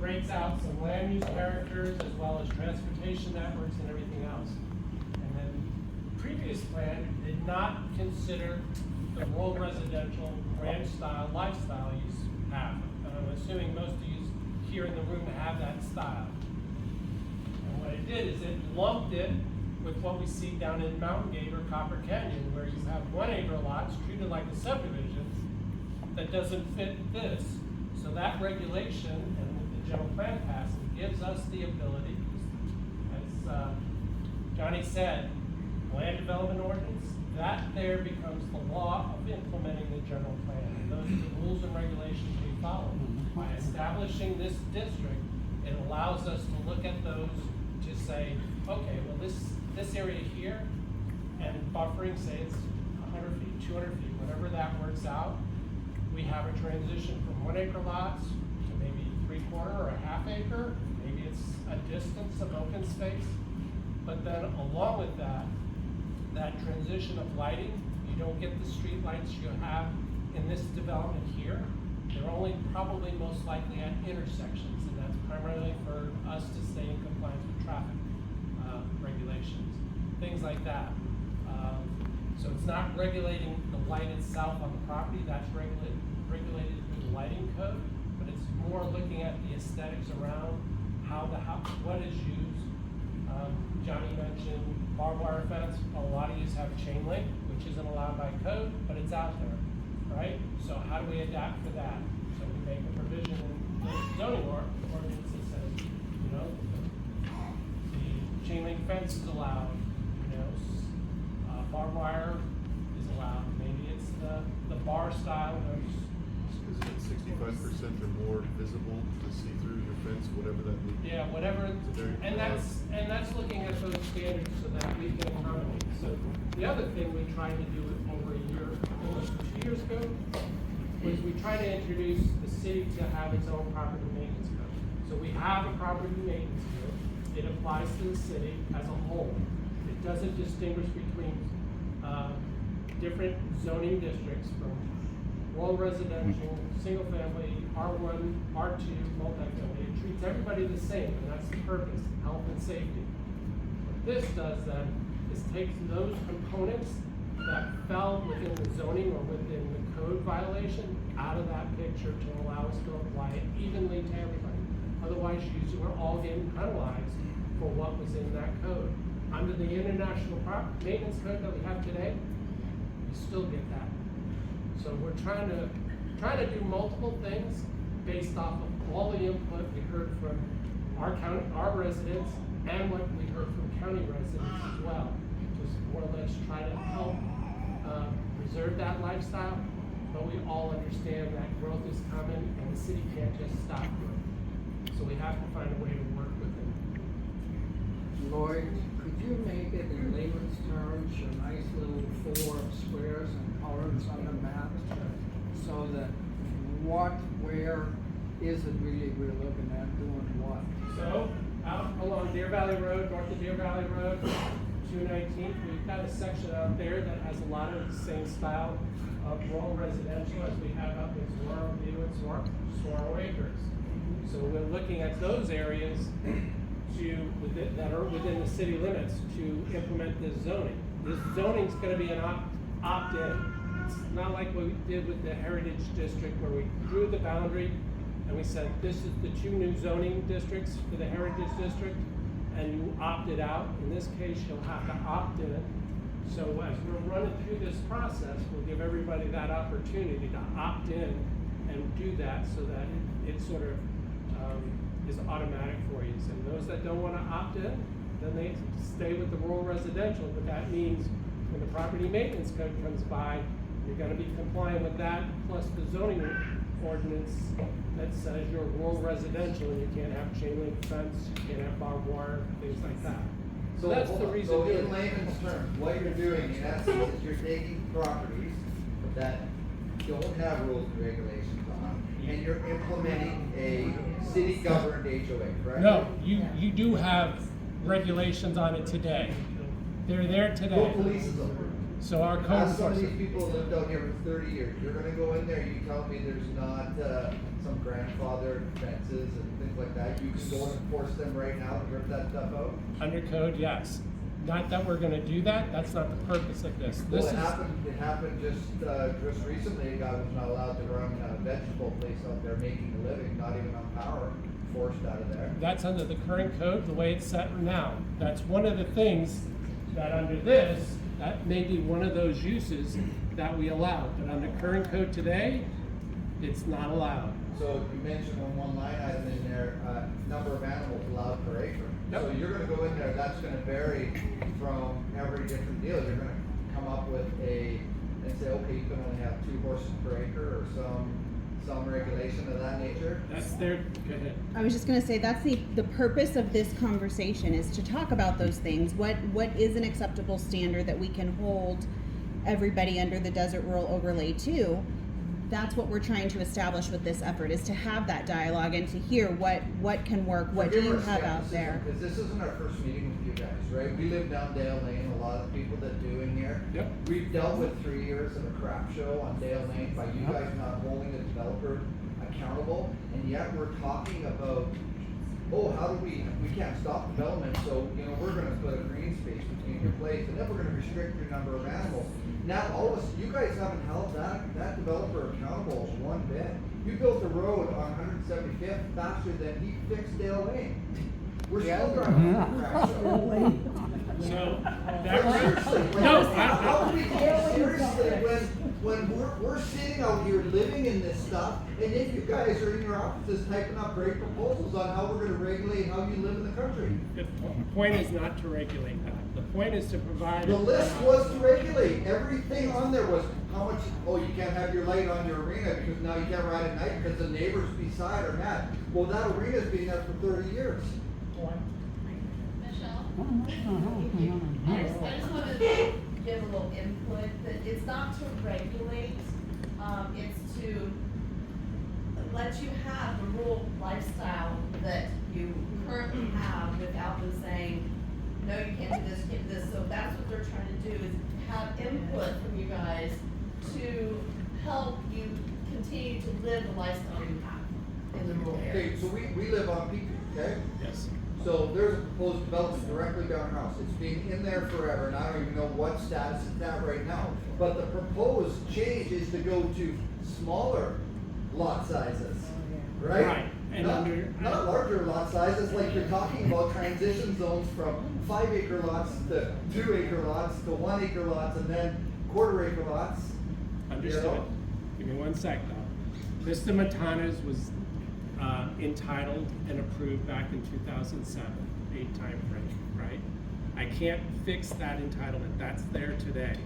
breaks out some land use characters as well as transportation networks and everything else. And then previous plan did not consider the rural residential ranch style lifestyle you have. And I'm assuming most of you here in the room have that style. And what it did is it lumped it with what we see down in Mountain Gate or Copper Canyon, where you have 1 acre lots treated like a subdivision that doesn't fit this. So that regulation, and with the general plan passing, gives us the ability, as Johnny said, land development ordinance, that there becomes the law of implementing the general plan. And those are the rules and regulations we follow. By establishing this district, it allows us to look at those to say, okay, well this area here, and buffering, say it's 100 feet, 200 feet, whatever that works out, we have a transition from 1 acre lots to maybe 3/4 or a half acre, maybe it's a distance of open space. But then along with that transition of lighting, you don't get the street lights you have in this development here. They're only probably most likely at intersections, and that's primarily for us to stay in compliance with traffic regulations, things like that. So it's not regulating the light itself on the property, that's regulated through the lighting code, but it's more looking at the aesthetics around how the house, what is used. Johnny mentioned barbed wire fence. A lot of you have chain link, which isn't allowed by code, but it's out there, right? So how do we adapt for that? So we make a provision in the zoning ordinance that says, you know, the chain link fence is allowed, you know, barbed wire is allowed. Maybe it's the bar style. Is it 65% or more visible to see through your fence, whatever that means? Yeah, whatever, and that's looking at those standards so that we can accommodate. So the other thing we tried to do over a year, almost 2 years ago, was we tried to introduce the city to have its own property maintenance code. So we have a property maintenance code. It applies to the city as a whole. It doesn't distinguish between different zoning districts from rural residential, single family, R1, R2, multifamily. It treats everybody the same, and that's the purpose, health and safety. What this does then is takes those components that fell within the zoning or within the code violation out of that picture to allow us to apply it evenly to everybody. Otherwise, we're all getting penalized for what was in that code. Under the international maintenance code that we have today, you still get that. So we're trying to do multiple things based off of all the input we heard from our residents and what we heard from county residents as well. Just more or less try to help preserve that lifestyle, but we all understand that growth is coming and the city can't just stop growth. So we have to find a way to work with it. Lloyd, could you make it in layman's terms, a nice little 4 squares and colors on the map, so that where is it really we're looking at doing what? So out along Deer Valley Road, north of Deer Valley Road, 219th, we've got a section out there that has a lot of the same style of rural residential as we have up in Saguaro View and Saguaro Acres. So we're looking at those areas that are within the city limits to implement this zoning. This zoning is going to be an opt-in. It's not like what we did with the Heritage District where we drew the boundary and we said this is the 2 new zoning districts for the Heritage District and you opted out. In this case, you'll have to opt in. So as we're running through this process, we'll give everybody that opportunity to opt in and do that so that it sort of is automatic for you. And those that don't want to opt in, then they stay with the rural residential, but that means when the property maintenance code comes by, you're going to be compliant with that, plus the zoning ordinance that says you're rural residential and you can't have chain link fence, you can't have barbed wire, things like that. So that's the reason. So in layman's terms, what you're doing in essence is you're taking properties that don't have rules and regulations on, and you're implementing a city governed HOA, correct? No, you do have regulations on it today. They're there today. Who polices them? So our code As some of these enforcement. people lived out here for 30 years, you're gonna go in there, you tell me there's not, some grandfathered fences and things like that, you can go and enforce them right now and rip that stuff out? Under code, yes. Not that we're gonna do that, that's not the purpose of this. Well, This it is, happened just recently, a guy was not allowed to run a vegetable place out there making a living, not even on power, forced out of there. that's under the current code, the way it's set now. That's one of the things that under this, that may be one of those uses that we allow. But under current code today, it's not allowed. So you mentioned on one line item in there, number of animals allowed per acre. Yep. So you're gonna go in there, that's gonna vary from every different deal, you're gonna come up with and say, okay, you can only have 2 horses per acre, or some regulation of that nature. That's their, go ahead. I was just gonna say, that's the purpose of this conversation, is to talk about those things. What is an acceptable standard that we can hold everybody under the Desert Rural Overlay to? That's what we're trying to establish with this effort, is to have that dialogue and to hear what can work, what do you have out there. Because this isn't our first meeting with you guys, right? We live down Dale Lane, a lot of the people that do in here. Yep. We've dealt with 3 years of a crap show on Dale Lane by you guys not holding the developer accountable, and yet we're talking about, oh, how do we can't stop development, so, you know, we're gonna put a green space between your place, and then we're gonna restrict your number of animals. Now, all of us, you guys haven't held that developer accountable one bit. You built a road on 175th faster than he fixed Dale Lane. We're still driving on the crap show. So, But that, seriously, no, how do we take it seriously when we're sitting out here living in this stuff, and then you guys are in your offices typing up great proposals on how we're gonna regulate how you live in the country? the point is not to regulate that. The point is to provide. The list was to regulate, everything on there was how much, oh, you can't have your light on your arena because now you can't ride at night because the neighbors beside are mad. Well, that arena's been there for 30 years. Michelle? I just wanted to give a little input, that it's not to regulate, it's to let you have the rural lifestyle that you currently have without them saying, no, you can't do this, you can't do this. So that's what they're trying to do, is have input from you guys to help you continue to live the lifestyle you have in the rural Okay, areas. so we live on Peak, okay? Yes. So there's a proposed development directly down our house. It's been in there forever, and I don't even know what status it's at right now. But the proposed change is to go to smaller lot sizes, right? Right, and Not larger lot sizes, like you're talking about transition zones from 5 acre lots to 2 acre lots to 1 acre lots and then quarter acre lots. Understood. You know? Give me one sec though. Mr. Matana's was entitled and approved back in 2007, 8 timeframe, right? I can't fix that entitlement, that's there today.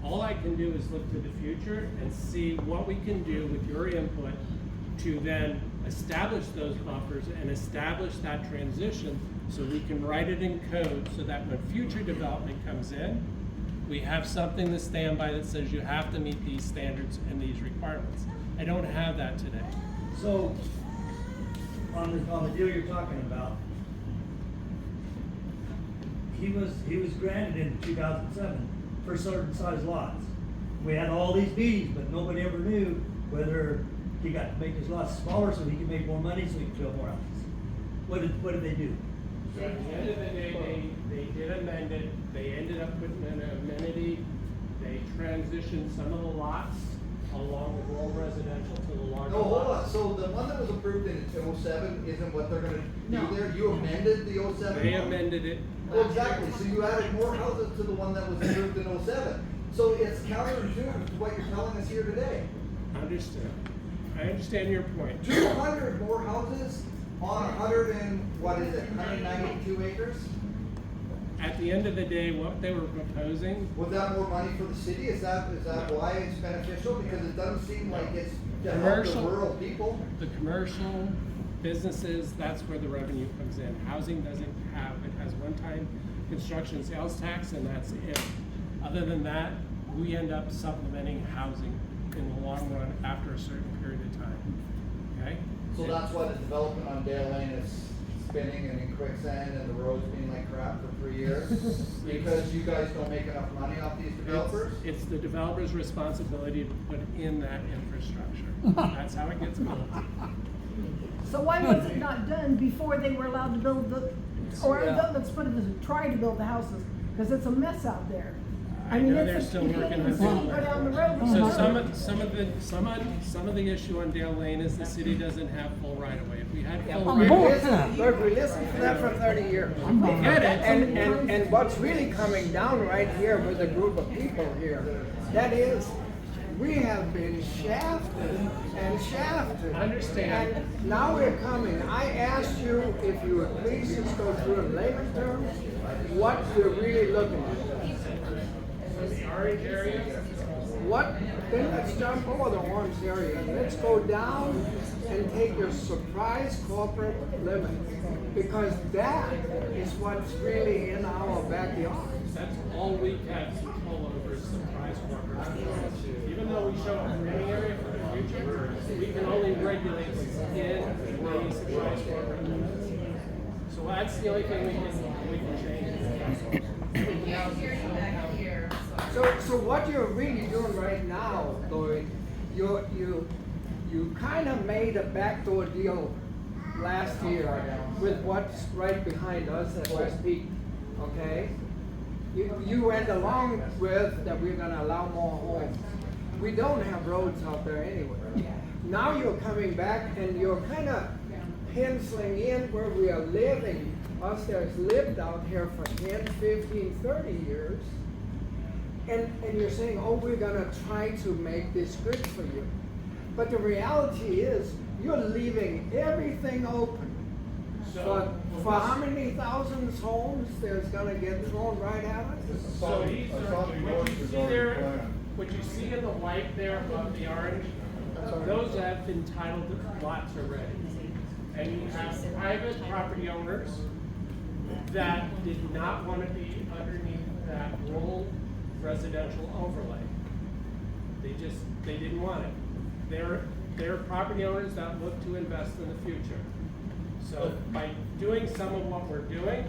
All I can do is look to the future and see what we can do with your input to then establish those buffers and establish that transition so we can write it in code so that when future development comes in, we have something to stand by that says you have to meet these standards and these requirements. I don't have that today. So, on the deal you're talking about, he was granted in 2007 for certain size lots. We had all these meetings, but nobody ever knew whether he got to make his lots smaller so he could make more money, so he could build more houses. What did they do? So at the end of the day, they did amend it, they ended up putting in an amenity, they transitioned some of the lots along the rural residential to the larger No, hold on, lots. so the one that was approved in 07 isn't what they're gonna No. do there? You amended the 07 They one? amended it. Well, exactly, so you added more houses to the one that was approved in 07. So it's counterintuitive to what you're telling us here today. Understood. I understand your point. 200 more houses on 100 and, what is it, 192 acres? At the end of the day, what they were proposing, Was that more money for the city? Is that why it's beneficial? Because it doesn't seem like it's to help the Commercial. rural people. the commercial businesses, that's where the revenue comes in. Housing doesn't have, it has one-time construction sales tax and that's it. Other than that, we end up supplementing housing in the long run after a certain period of time, okay? So that's why the development on Dale Lane is spinning and in quicksand and the roads being like crap for 3 years? Because you guys don't make enough money off these developers? It's the developer's responsibility to put in that infrastructure. That's how it gets built. So why was it not done before they were allowed to build the, or let's put it this way, try to build the houses, because it's a mess out there. I know it's they're a- still you can't working even with see it. Go down the road. So without- some of the issue on Dale Lane is the city doesn't have full right of way. If we had full But right of way, we listened to that for 30 years. we get it. And what's really coming down right here with a group of people here, that is, we have been shafted and shafted. I understand. And now we're coming. I asked you if you would please just go through in layman terms, what you're really looking at. The orange area, What, then let's jump over the orange area. Let's go down and take your surprise corporate limit. Because that is what's really in our backyard. that's all we have control over is surprise corporate. Even though we show a green area for the future, we can only regulate what's in the surprise corporate limits. So that's the only thing we can change. We can't hear you back here, so. So what you're really doing right now, Lloyd, you kind of made a backdoor deal last year with what's right behind us at West Peak, okay? You went along with that we're gonna allow more homes. We don't have roads out there anyway. Now you're coming back and you're kind of penciling in where we are living. Us that's lived out here for 10, 15, 30 years. And you're saying, oh, we're gonna try to make this good for you. But the reality is, you're leaving everything open. For how many thousands homes there's gonna get thrown right at us? So these are, what you see there, what you see in the white there above the orange, those have entitled lots already. And you have private property owners that did not want to be underneath that rural residential overlay. They didn't want it. They're property owners that look to invest in the future. So by doing some of what we're doing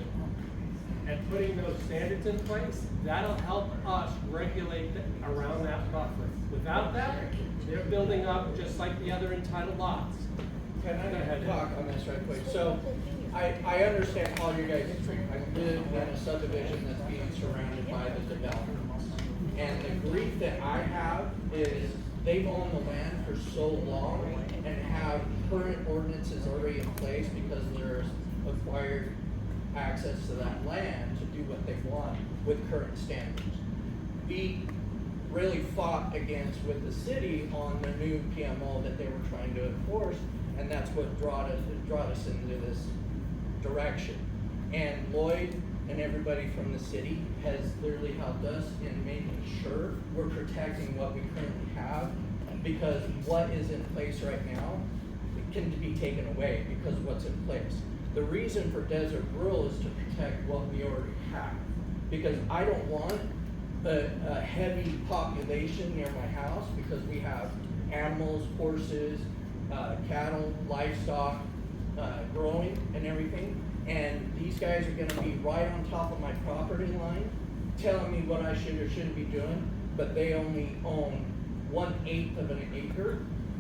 and putting those standards in place, that'll help us regulate around that buffer. Without that, they're building up just like the other entitled lots. Can Go ahead. I talk on this right quick? So, I understand how you guys treat. I live in a subdivision that's being surrounded by the developer. And the grief that I have is they've owned the land for so long and have current ordinances already in place because there's acquired access to that land to do what they want with current standards. We really fought against with the city on the new PMO that they were trying to enforce, and that's what brought us into this direction. And Lloyd and everybody from the city has clearly helped us in making sure we're protecting what we currently have, because what is in place right now can be taken away because of what's in place. The reason for Desert Rural is to protect what we already have, because I don't want a heavy population near my house, because we have animals, horses, cattle, livestock, growing and everything. And these guys are gonna be right on top of my property line, telling me what I should or shouldn't be doing, but they only own 1/8 of an acre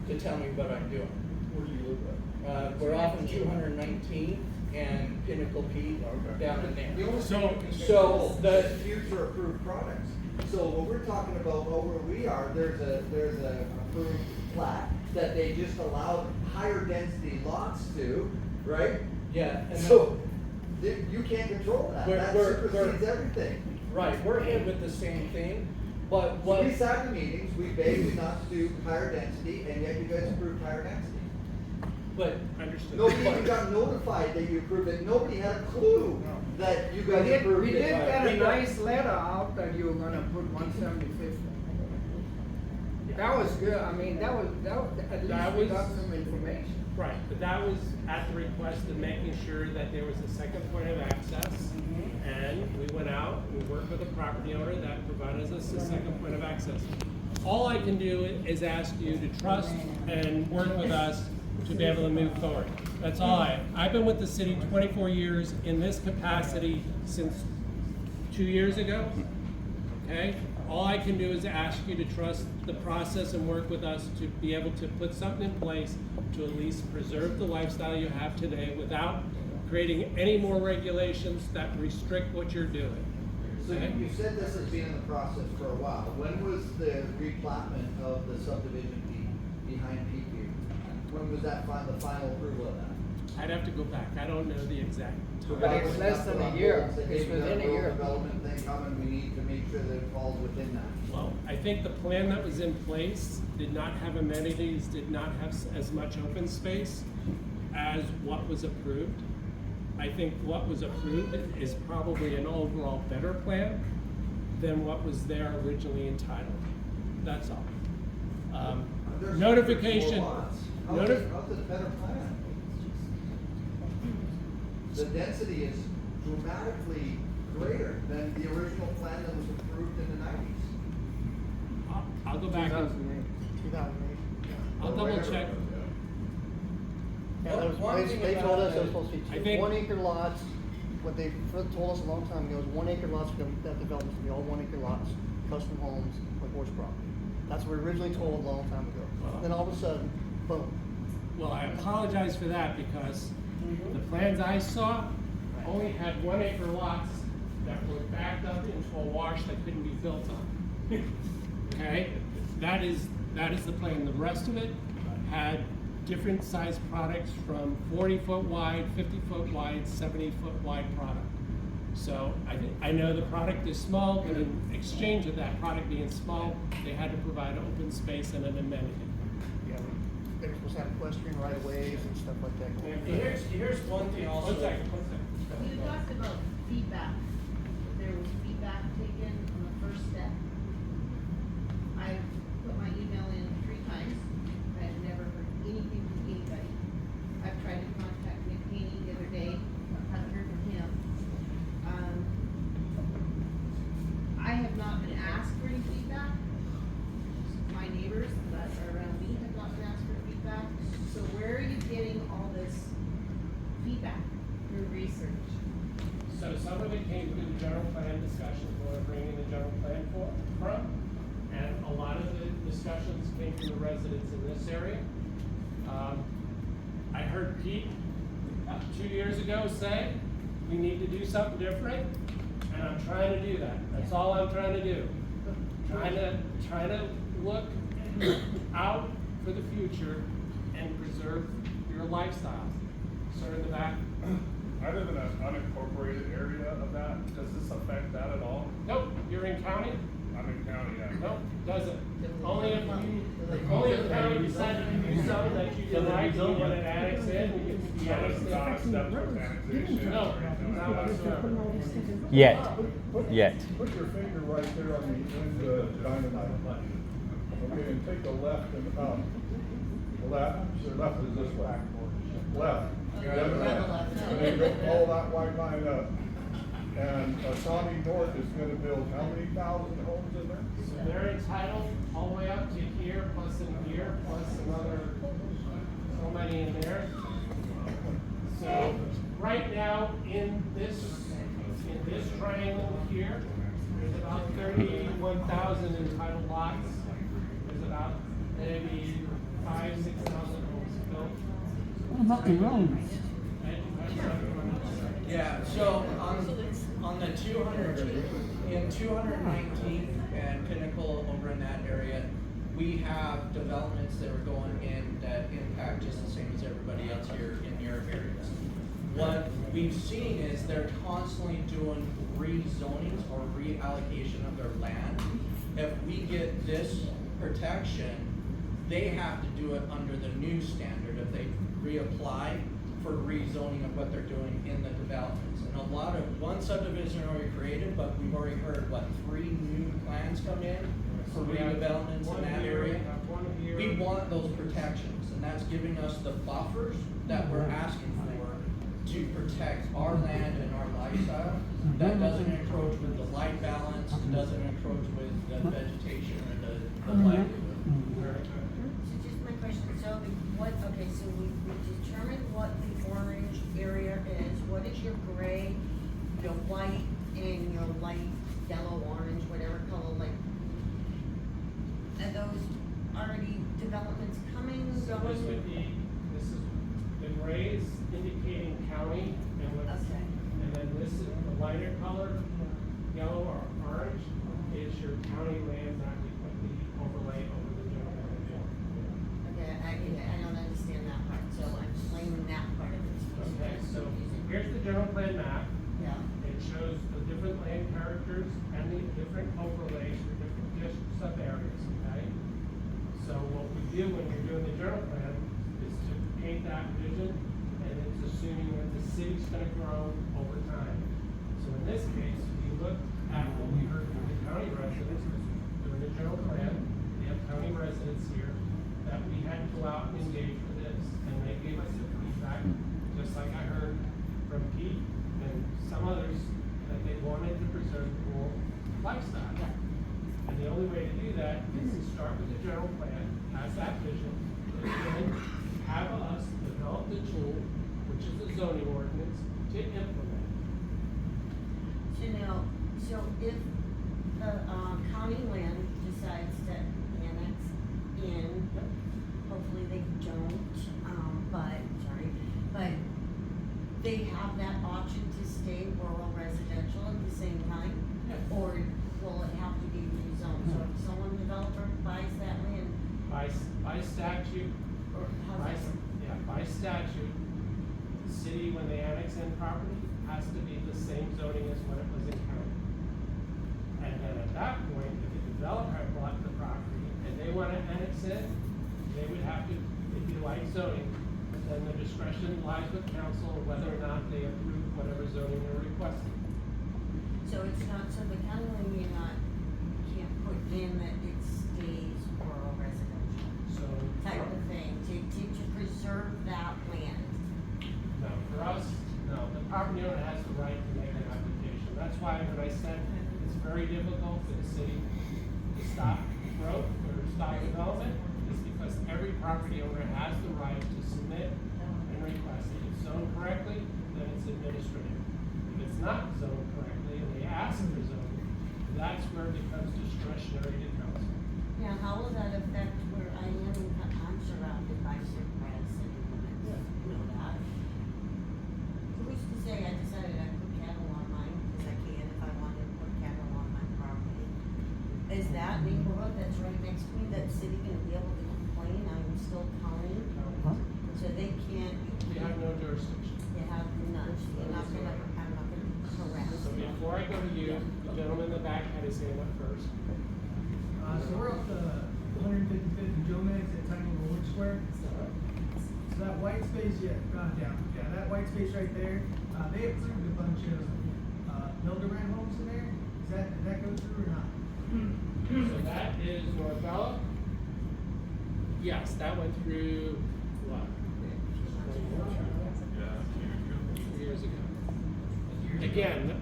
to tell me what I'm doing. Where do you live at? We're off in 219 and Pinnacle Peak down in The there. only So- thing you can so control the- is future approved products. So what we're talking about over where we are, there's a approved plat that they just allowed higher density lots to, right? Yeah, and So, you can't control that, We're- that we're- supersedes everything. right, we're hit with the same thing, but what? We sat in meetings, we begged not to do higher density, and yet you guys approved higher density. But Understood. Nobody even got notified that you approved it, nobody had a clue that you guys approved We it. did get a We got- nice letter out that you were gonna put 175th. That was good, I mean, at That least we was- got some information. Right, but that was at the request of making sure that there was a second point of access. And we went out, we worked with a property owner that provided us a second point of access. All I can do is ask you to trust and work with us to be able to move forward. That's all I've been with the city 24 years in this capacity since 2 years ago, okay? All I can do is ask you to trust the process and work with us to be able to put something in place to at least preserve the lifestyle you have today without creating any more regulations that restrict what you're doing. So you said this has been in the process for a while. When was the replatment of the subdivision behind Peakview? When was that the final approval of that? I'd have to go back. I don't know the exact time. But it's less than a year. It's within a year. Development thing coming, we need to make sure that it falls within that. Well, I think the plan that was in place did not have amenities, did not have as much open space as what was approved. I think what was approved is probably an overall better plan than what was there originally entitled. That's all. There's Notification. more lots. How's it a better plan? The density is dramatically greater than the original plan that was approved in the 90s. I'll go back and 2008. I'll double check. Yeah, there was, One they, thing they about told us it- there was supposed to I be think- 1 acre lots. What they told us a long time ago is 1 acre lots that developments to be all 1 acre lots, custom homes, like horse property. That's what we were originally told a long time ago. Then all of a sudden, boom. Well, I apologize for that because the plans I saw only had 1 acre lots that were backed up into a wash that couldn't be built on. Okay, that is the plan. The rest of it had different size products from 40-foot wide, 50-foot wide, 70-foot wide product. So I know the product is small, but in exchange of that product being small, they had to provide open space and an amenity. Yeah, they were supposed to have equestrian right of ways and stuff like that. Here's one thing also. One second. You talked about feedback. There was feedback taken on the first step. I put my email in 3 times. I've never heard anything from anybody. I've tried to contact Nick Haney the other day. Haven't heard from him. I have not been asked for any feedback. My neighbors that are around me have not been asked for feedback. So where are you getting all this feedback through research? So some of it came through the general plan discussions we're bringing the general plan from, and a lot of the discussions came from the residents in this area. I heard Pete 2 years ago say, we need to do something different, and I'm trying to do that. That's all I'm trying to do. Trying to look out for the future and preserve your lifestyle. Sir in the back. I live in an unincorporated area of that. Does this affect that at all? Nope, you're in county? I'm in county, yeah. Nope, doesn't. Only if the county decided to do something that you didn't like, you want to annex in, we can be So annexed it's not a in. step towards annexation? No, not whatsoever. Yet. Put your finger right there on the end of dynamite. Okay, and take the left and up. Left is this way. Left. And then go all that white line up. And Asami North is gonna build how many thousand homes in there? So they're entitled all the way up to here, plus in here, plus another so many in there. So right now, in this triangle here, there's about 31,000 entitled lots. There's about maybe 5,000-6,000 homes built. What about the roads? Yeah, so on the 219th and Pinnacle over in that area, we have developments that are going in that impact just the same as everybody else here in your areas. What we've seen is they're constantly doing rezonings or reallocation of their land. If we get this protection, they have to do it under the new standard if they reapply for rezoning of what they're doing in the developments. And one subdivision already created, but we've already heard, 3 new plans come in for redevelopments in that area. We want those protections, and that's giving us the buffers that we're asking for to protect our land and our lifestyle. That doesn't encroach with the light balance, it doesn't encroach with the vegetation or the livelihood. So just my question, so okay, so we determined what the orange area is, what is your gray, your white, and your light yellow, orange, whatever color, like, are those already developments coming, So this would be, this is, the gray is indicating county, and what's, Okay. and then this is the lighter color, yellow or orange, is your county land that we put the overlay over the general plan. Okay, I don't understand that part, so I'm explaining that part of it. Okay, so here's the general plan map. Yeah, It shows the different land characters and the different overlays for different sub areas, okay? So what we do when you're doing the general plan is to paint that vision, and it's assuming that the city's gonna grow over time. So in this case, we look at what we heard from the county residents during the general plan. We have county residents here that we had to go out and engage with this, and they gave us the feedback, just like I heard from Pete and some others, that they wanted to preserve the rural lifestyle. And the only way to do that is to start with the general plan, as that vision, and then have us develop the tool, which is the zoning ordinance, to implement. so now, so if the, county land decides to annex in, hopefully they don't, but they have that option to stay rural residential at the same time? Yes. Or will it have to be rezoned? So if someone developer buys that land, By statute, or how's by, that work? by statute, the city, when they annex in property, has to be the same zoning as when it was in county. And then at that point, if the developer bought the property and they wanna annex in, they would have to, if you like zoning, then the discretion lies with council whether or not they approve whatever zoning they're requesting. So it's not, so the county land can't put in that it stays rural residential So. type of thing, to preserve that land. No, for us, no, the property owner has the right to make an application. That's why when I said it's very difficult for the city to stop growth or stop development, is because every property owner has the right to submit and request. If it's zoned correctly, then it's administrative. If it's not zoned correctly and they ask for zoning, that's where it becomes discretionary to council. Now, how will that affect where I'm surrounded by surprise city limits, you know that? Who's to say I decided I put cattle on mine, because I can if I wanted to put cattle on my property? Is that neighborhood that's right next to me, that city gonna be able to complain, I'm still counting? So they can't, We have no jurisdiction. you have none, you're not gonna, I'm not gonna harass So them. before I go to you, the gentleman in the back had his hand up first. So we're up to 155th and Jomez at Tiny Little Wood Square. So that white space, yeah, gone down. Yeah, that white space right there, they approved a bunch of, build-around homes in there. Did that go through or not? So that is Norbella. Yes, that went through, what? 2 years ago. Again,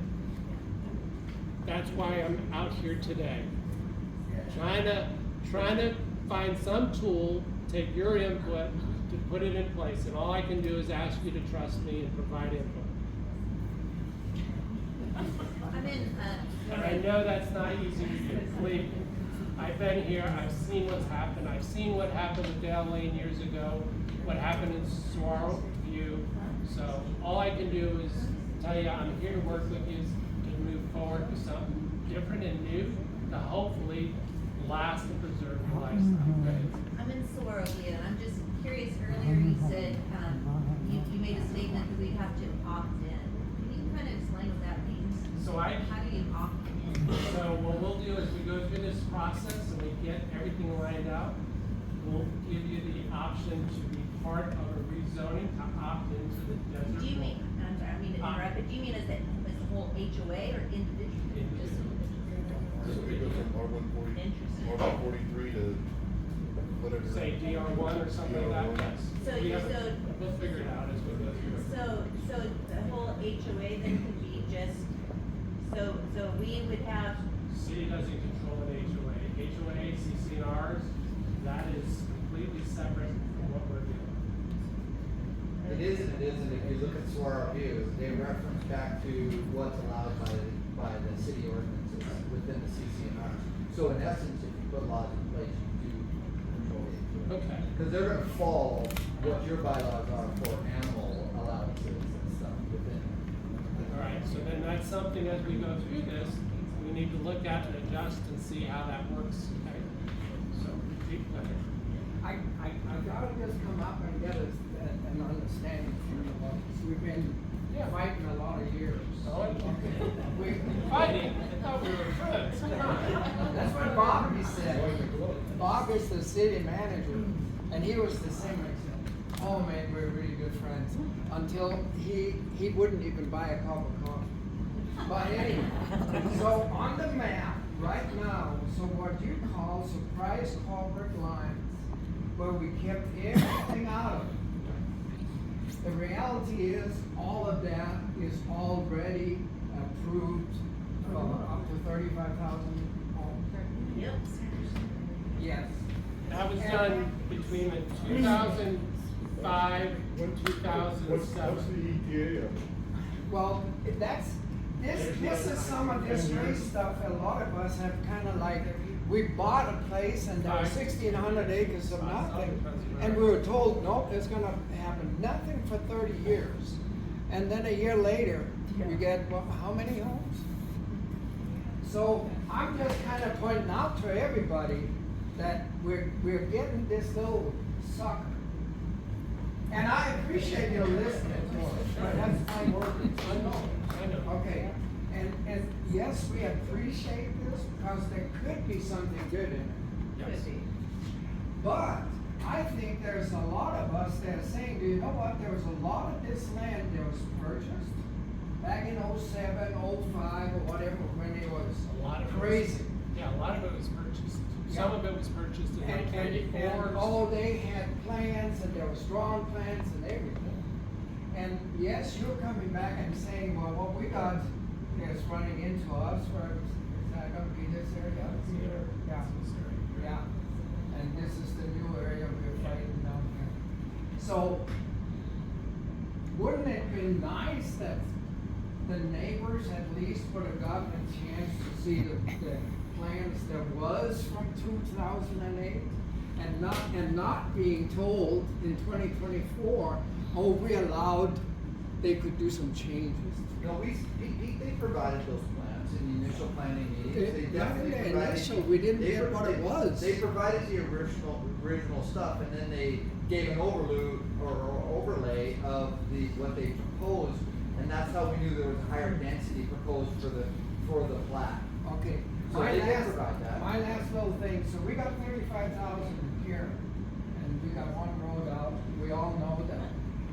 that's why I'm out here today. Trying to find some tool, take your input, to put it in place, and all I can do is ask you to trust me and provide input. I'm in, And I know that's not easy to do, believe me. I've been here, I've seen what's happened, I've seen what happened with Dale Lane years ago, what happened in Saguaro View. So all I can do is tell you, I'm here to work with you to move forward with something different and new to hopefully last and preserve your lifestyle. I'm in Sorovia, and I'm just curious, earlier you said, you made a statement that we'd have to opt in. Can you kind of explain what that means? So How do you opt in? So what we'll do is we go through this process and we get everything lined out. We'll give you the option to be part of a rezoning, to opt into the desert. Do you mean, I'm sorry, I mean to interrupt, but do you mean as the whole HOA or individually? Just So we go from R one forty, Interesting. R one forty-three to whatever. Say DR1 or something like that, yes. So We you- have it- so- We'll figure it out as we go through it. So the whole HOA then could be just, so we would have, City doesn't control an HOA. HOA, CCNRs, that is completely separate from what we're doing. It is and it isn't. If you look at SOAR reviews, they reference back to what's allowed by the city ordinances within the CCNR. So in essence, if you put laws in place, you do control it. Okay. Because they're gonna fall what your bylaws are for animal allowances and stuff within. All right, so then that's something as we go through this, we need to look at and adjust and see how that works, okay? So, keep going. I gotta just come up and get an understanding from you all, 'cause we've been fighting a lot of years. Fighting? I thought we were friends, come on. That's what Bobby said. Bob is the city manager, and he was the same. I said, oh man, we're really good friends. Until he wouldn't even buy a cup of coffee. But anyway, so on the map right now, so what you call surprise culvert lines, where we kept everything out of it. The reality is, all of that is already approved for up to 35,000 homes. Yep. Yes. That was done between the 2005 and 2007. What's the ETA of it? Well, this is some of this race stuff. A lot of us have kind of like, we bought a place and there were 1,600 acres of nothing. And we were told, nope, it's gonna happen nothing for 30 years. And then a year later, we get, well, how many homes? So I'm just kind of pointing out to everybody that we're getting this little sucker. And I appreciate you listening to us, but that's my word. I know. Okay, and yes, we appreciate this because there could be something good in it. Yes. But I think there's a lot of us that are saying, do you know what, there was a lot of this land that was purchased back in 07, 05, or whatever, when it was A lot of it was- crazy. Yeah, a lot of it was purchased. Some of it was purchased in And 1984. oh, they had plans and there were strong plans and everything. And yes, you're coming back and saying, well, what we got is running into us, where is that gonna be this area? Yeah. Yeah. And this is the new area we're fighting down here. So, wouldn't it be nice that the neighbors at least would have gotten a chance to see the plans there was from 2008 and not being told in 2024, oh, we allowed, they could do some changes. No, they provided those plans in the initial planning meetings. They Not definitely in the provided. initial, we didn't they get pro- what it they- was. They provided the original stuff, and then they gave an overlay of what they proposed, and that's how we knew there was a higher density proposed for the plat. Okay. So they did provide that. My last little thing, so we got 35,000 here, and we got one road out. We all know that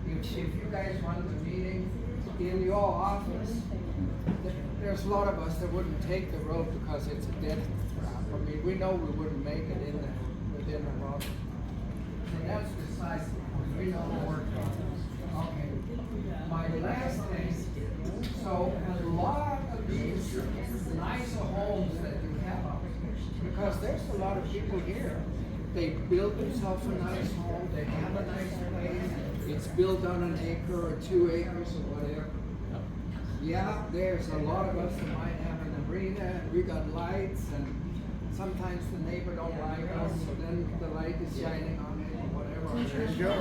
if you guys run the meeting in your office, there's a lot of us that wouldn't take the road because it's a dead trap. I mean, we know we wouldn't make it within the road. So that's besides, we know the work. Okay. My last thing, so a lot of these nicer homes that you have out here, because there's a lot of people here, they build themselves a nice home, they have a nice place, it's built on an acre or 2 acres or whatever. Yeah, there's a lot of us that might have an arena, and we got lights, and sometimes the neighbor don't like us, so then the light is shining on it or whatever. There you go.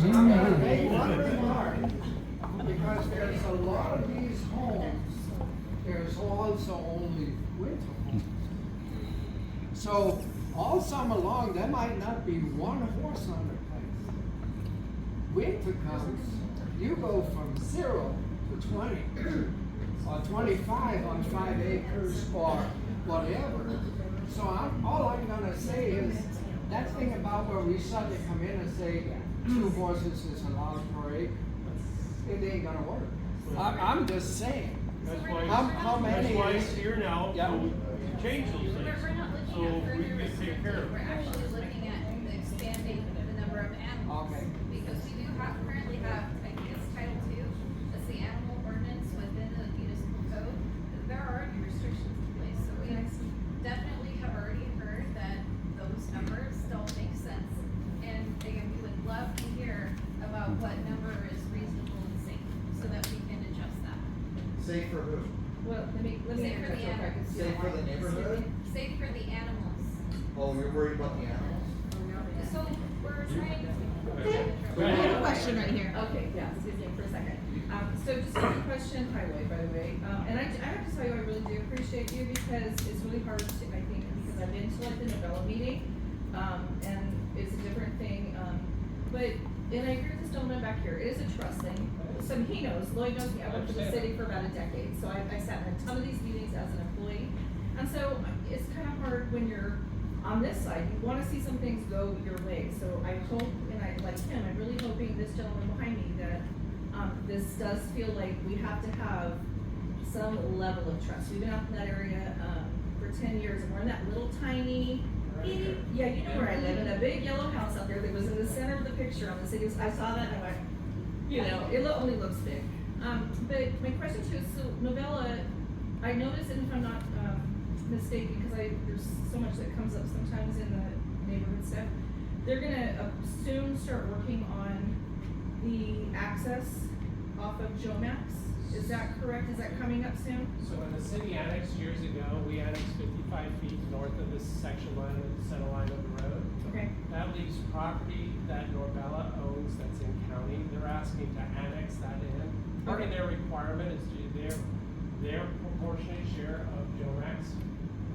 I'm gonna make one remark, because there's a lot of these homes, there's also only winter homes. So, all summer long, there might not be one horse on the place. Winter comes, you go from 0 to 20, or 25 on 5 acres, or whatever. So all I'm gonna say is, that thing about where we suddenly come in and say 2 horses is allowed per acre, it ain't gonna work. I'm just saying. That's why, How many that's why is- it's here now, Yeah. so change those things, We're not looking so at 30 we can horses, take care of we're it. actually looking at expanding the number of animals. Okay. Because we do currently have, I think it's Title II, that's the animal ordinance within the municipal code. There are already restrictions in place, so we would love to hear about what number is reasonable and safe, so that we can adjust that. Safe for who? Well, let me Safe for the animals. Safe for the neighborhood? Safe for the animals. Oh, you're worried about the animals? So we're trying to. We have a question right here. Okay, yeah, excuse me for a second. So just a quick question, highway, by the way, and I have to tell you, I really do appreciate you because it's really hard to, I think, because I've been to like the novella meeting, and it's a different thing, and I agree with this gentleman back here, it is a trust thing. So he knows, Lloyd knows me, I worked for the city for about a decade, so I sat in a ton of these meetings as an employee. And so it's kind of hard when you're on this side, you wanna see some things go your way, so I hope, and I, like him, I'm really hoping this gentleman behind me that, this does feel like we have to have some level of trust. We've been out in that area, for 10 years, and we're in that little tiny, yeah, you know where I live, in a big yellow house out there that was in the center of the picture on the city, I saw that and I went, you know, it only looks big. But my question too is, so Novella, I noticed, and if I'm not, mistaken, because there's so much that comes up sometimes in the neighborhood stuff, they're gonna soon start working on the access off of Jomax. Is that correct? Is that coming up soon? So when the city annexed years ago, we annexed 55 feet north of this section line of the center line of the road. Okay. That leaves property that Norbella owns that's in county. They're asking to annex that in. Part of their requirement is to do their proportionate share of Jomax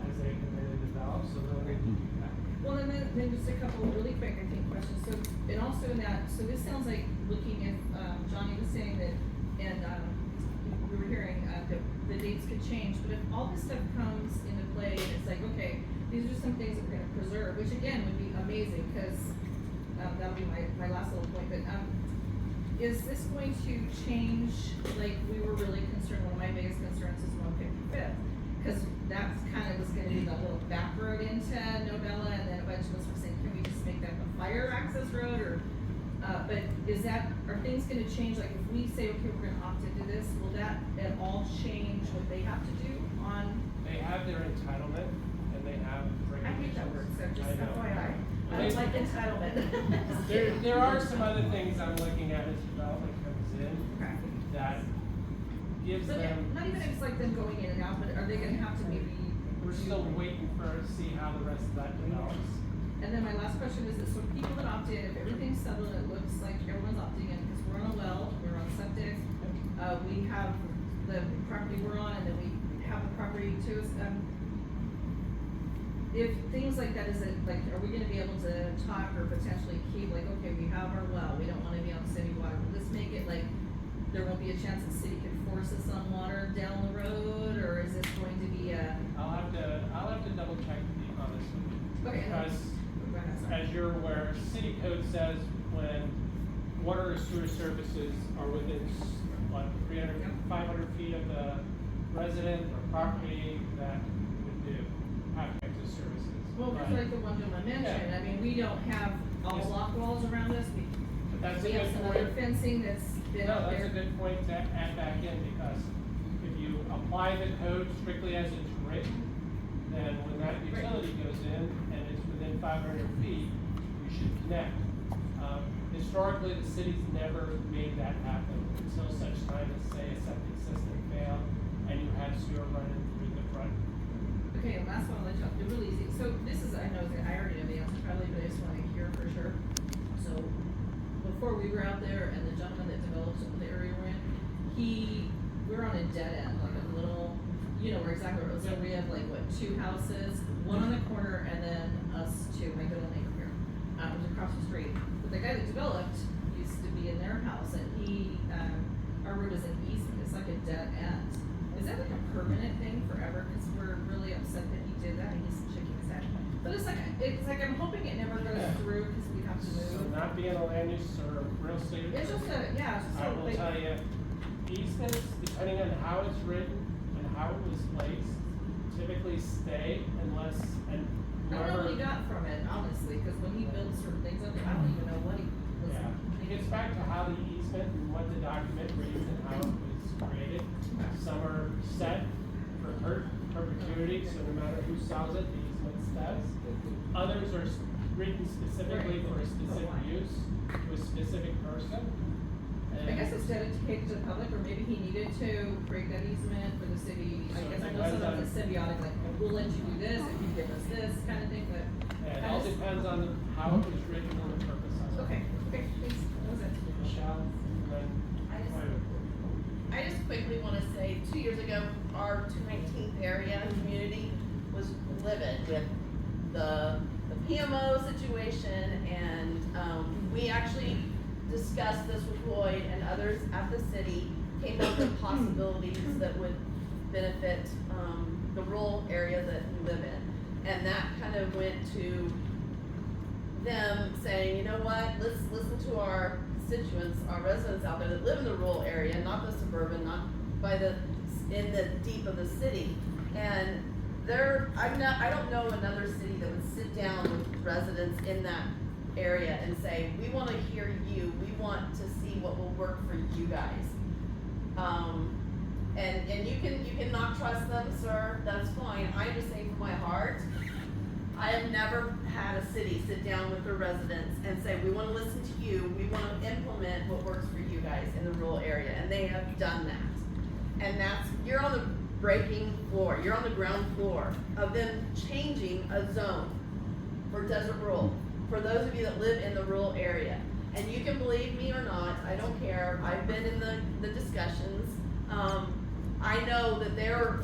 as they continue to develop, so they'll need to do that. Well, and then just a couple of really quick, I think, questions. So, and also in that, so this sounds like looking at, Johnny was saying that, and, we were hearing, that the dates could change, but if all this stuff comes into play, and it's like, okay, these are some things that we're gonna preserve, which again would be amazing, because, that'll be my last little point, but, is this going to change, like, we were really concerned, one of my biggest concerns is 155th, because that's kind of was gonna be the little back road into Novella, and then a bunch of us were saying, can we just make that the fire access road, or, but are things gonna change, like, if we say, okay, we're gonna opt into this, will that at all change what they have to do on? They have their entitlement, and they have I hate that word, so just I know. FYI, I don't like entitlement. There are some other things I'm looking at as development comes in Okay. that gives So, yeah, them, not even if it's like them going in and out, but are they gonna have to maybe? we're still waiting to see how the rest of that develops. And then my last question is that, so people that opt in, if everything's settled, it looks like everyone's opting in, because we're on a well, we're on septic, we have the property we're on, and then we have the property to us, if things like that, is it, like, are we gonna be able to talk or potentially keep, like, okay, we have our well, we don't wanna be on city water, will this make it like, there won't be a chance the city can force us on water down the road, or is this going to be a? I'll have to double check on this one. Okay. Because, Go ahead, sorry. as you're aware, city code says when water or sewer services are within, 300, 500 feet of the resident or property, that would do, have access services. Well, just But- like the one gentleman mentioned, I mean, we don't have all Yes. block walls around us, But that's a we have good some point. other fencing that's been No, out that's a there. good point to add back in, because if you apply the code strictly as it's written, then when that utility goes in and it's within 500 feet, you should connect. Historically, the city's never made that happen until such time as, say, a septic system failed and you had sewer running through the front. Okay, and last one, I'll let you, they're really easy, so this is, I already know the answer probably, but I just wanna hear for sure. So, before we were out there, and the gentleman that developed the area we're in, we're on a dead end, like a little, you know, where exactly where it was, so we have like, what, 2 houses, one on the corner, and then us two, my good old neighbor here, it was across the street. But the guy that developed used to be in their house, and our road is an easement, it's like a dead end. Is that like a permanent thing forever? Cause we're really upset that he did that, and he's shaking his head. But it's like I'm hoping it never goes through, cause we have to So move. not being a land use or real estate. It's just a, yeah, it's just I a, will like, tell you, easements, depending on how it's written and how it was placed, typically stay unless, and I don't know whoever. what he got from it, honestly, cause when he built certain things up there, I don't even know what he was. Yeah, it gets back to how the easement and what the document reads and how it was created. Some are set for perpetuity, so no matter who sells it, the easement stays. Others are written specifically for a specific use, to a specific person. I guess it's dedicated to the public, or maybe he needed to create that easement for the city. I So guess I it know depends sometimes on- it's symbiotic, like, oh, we'll let you do this if you give us this kind of thing, but. It I all just- depends on how it was written and the purpose of it. Okay, thanks, that was it. Michelle, and then. I just quickly wanna say, 2 years ago, our 219th area community was livid with the PMO situation, and, we actually discussed this with Lloyd and others at the city, came up with possibilities that would benefit, the rural area that we live in. And that kind of went to them saying, you know what, let's listen to our constituents, our residents out there that live in the rural area, not the suburban, not in the deep of the city. And I don't know another city that would sit down with residents in that area and say, we wanna hear you, we want to see what will work for you guys. And you can not trust them, sir, that's fine. I'm just saying from my heart, I have never had a city sit down with their residents and say, we wanna listen to you, we wanna implement what works for you guys in the rural area, and they have done that. And you're on the breaking floor, you're on the ground floor of them changing a zone for desert rural, for those of you that live in the rural area. And you can believe me or not, I don't care, I've been in the discussions. I know that they're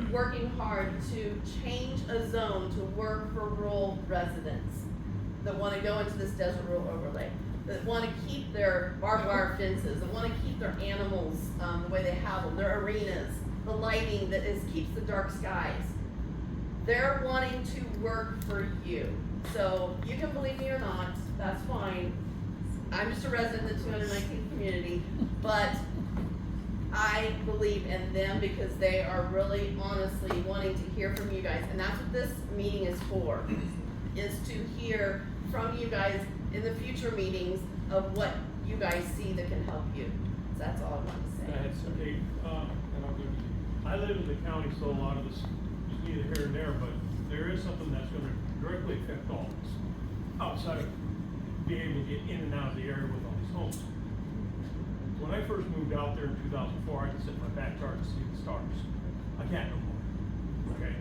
working hard to change a zone to work for rural residents that wanna go into this desert rural overlay, that wanna keep their barbed wire fences, that wanna keep their animals, the way they have them, their arenas, the lighting that keeps the dark skies. They're wanting to work for you. So you can believe me or not, that's fine. I'm just a resident of the 219th community, but I believe in them because they are really honestly wanting to hear from you guys. And that's what this meeting is for, is to hear from you guys in the future meetings of what you guys see that can help you. So that's all I want to say. Go ahead, sir. Okay, And I'll give you. I live in the county, so a lot of this is neither here nor there, but there is something that's gonna directly affect all of us. Outside of being able to get in and out of the area with all these homes. When I first moved out there in 2004, I could sit in my backyard and see the stars. I can't no more, okay?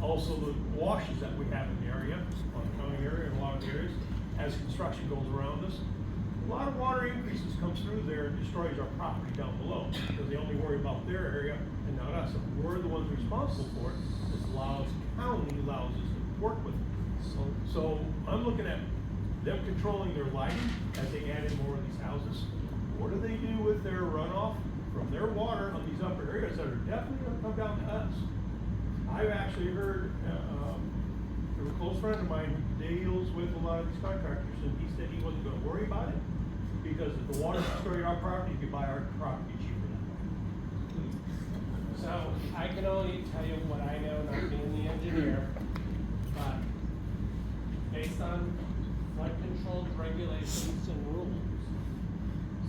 Also, the washes that we have in the area, on the county area and a lot of the areas, as construction goes around us, a lot of water increases comes through there and destroys our property down below, because they only worry about their area and not us. And we're the ones responsible for it, as Loudoun County allows us to work with it. So I'm looking at them controlling their lighting as they add in more of these houses. What do they do with their runoff from their water on these upper areas that are definitely gonna come down to us? I've actually heard, a close friend of mine who deals with a lot of these contractors, and he said he wasn't gonna worry about it, because if the water destroyed our property, he could buy our property cheaper that way. So I can only tell you what I know, not being the engineer, but based on flood control regulations and rules.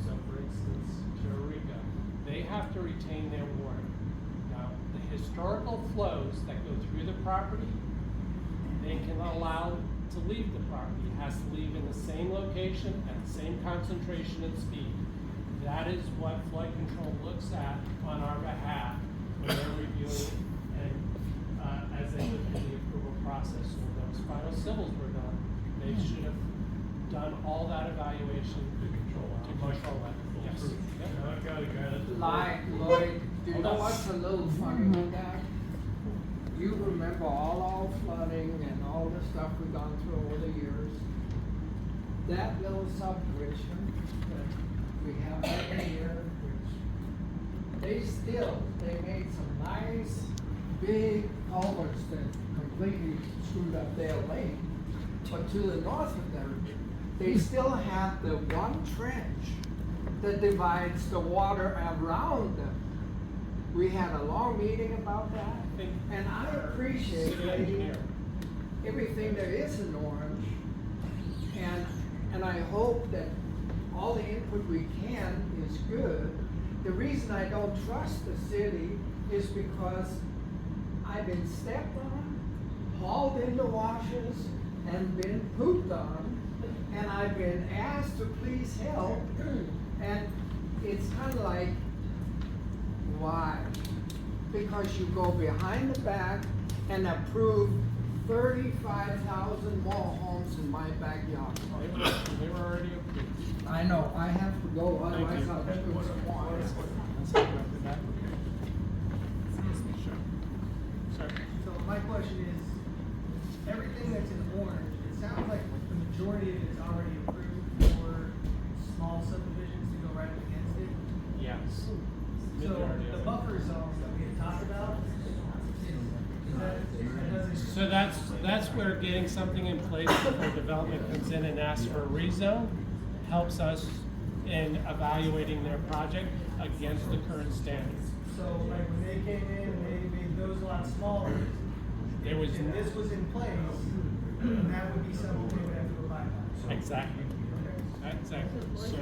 So for instance, Eureka, they have to retain their water. Now, the historical flows that go through the property, they can allow to leave the property. It has to leave in the same location at the same concentration and speed. That is what flood control looks at on our behalf when they're reviewing and, as they go through the approval process. When those final civils were done, they should have done all that evaluation to control that. Yes. Yep. I got a guy that's. Like, Lloyd, you know what's a little funny with that? You remember all our flooding and all the stuff we've gone through over the years. That little subdivision that we have right here, which they made some nice, big culverts that completely screwed up their lane. But to the north of them, they still have the one trench that divides the water around them. We had a long meeting about that, and I appreciate everything there is in Orange. And I hope that all the input we can is good. The reason I don't trust the city is because I've been stepped on, hauled into washes, and been pooped on, and I've been asked to please help, and it's kind of like, why? Because you go behind the back and approve 35,000 more homes in my backyard. They were already approved. I know, I have to go, otherwise I'll get to So my question is, everything that's in orange, it sounds like the majority of it is already approved for small subdivisions to go right up against it. Yes. So Majority the of it. buffer zones that we had talked about, So that's where getting something in place before development comes in and asks for a rezone helps us in evaluating their project against the current standards. So like when they came in and they made those lots smaller, There was if this was in place, then that would be something they would have to abide by. Exactly. Exactly. So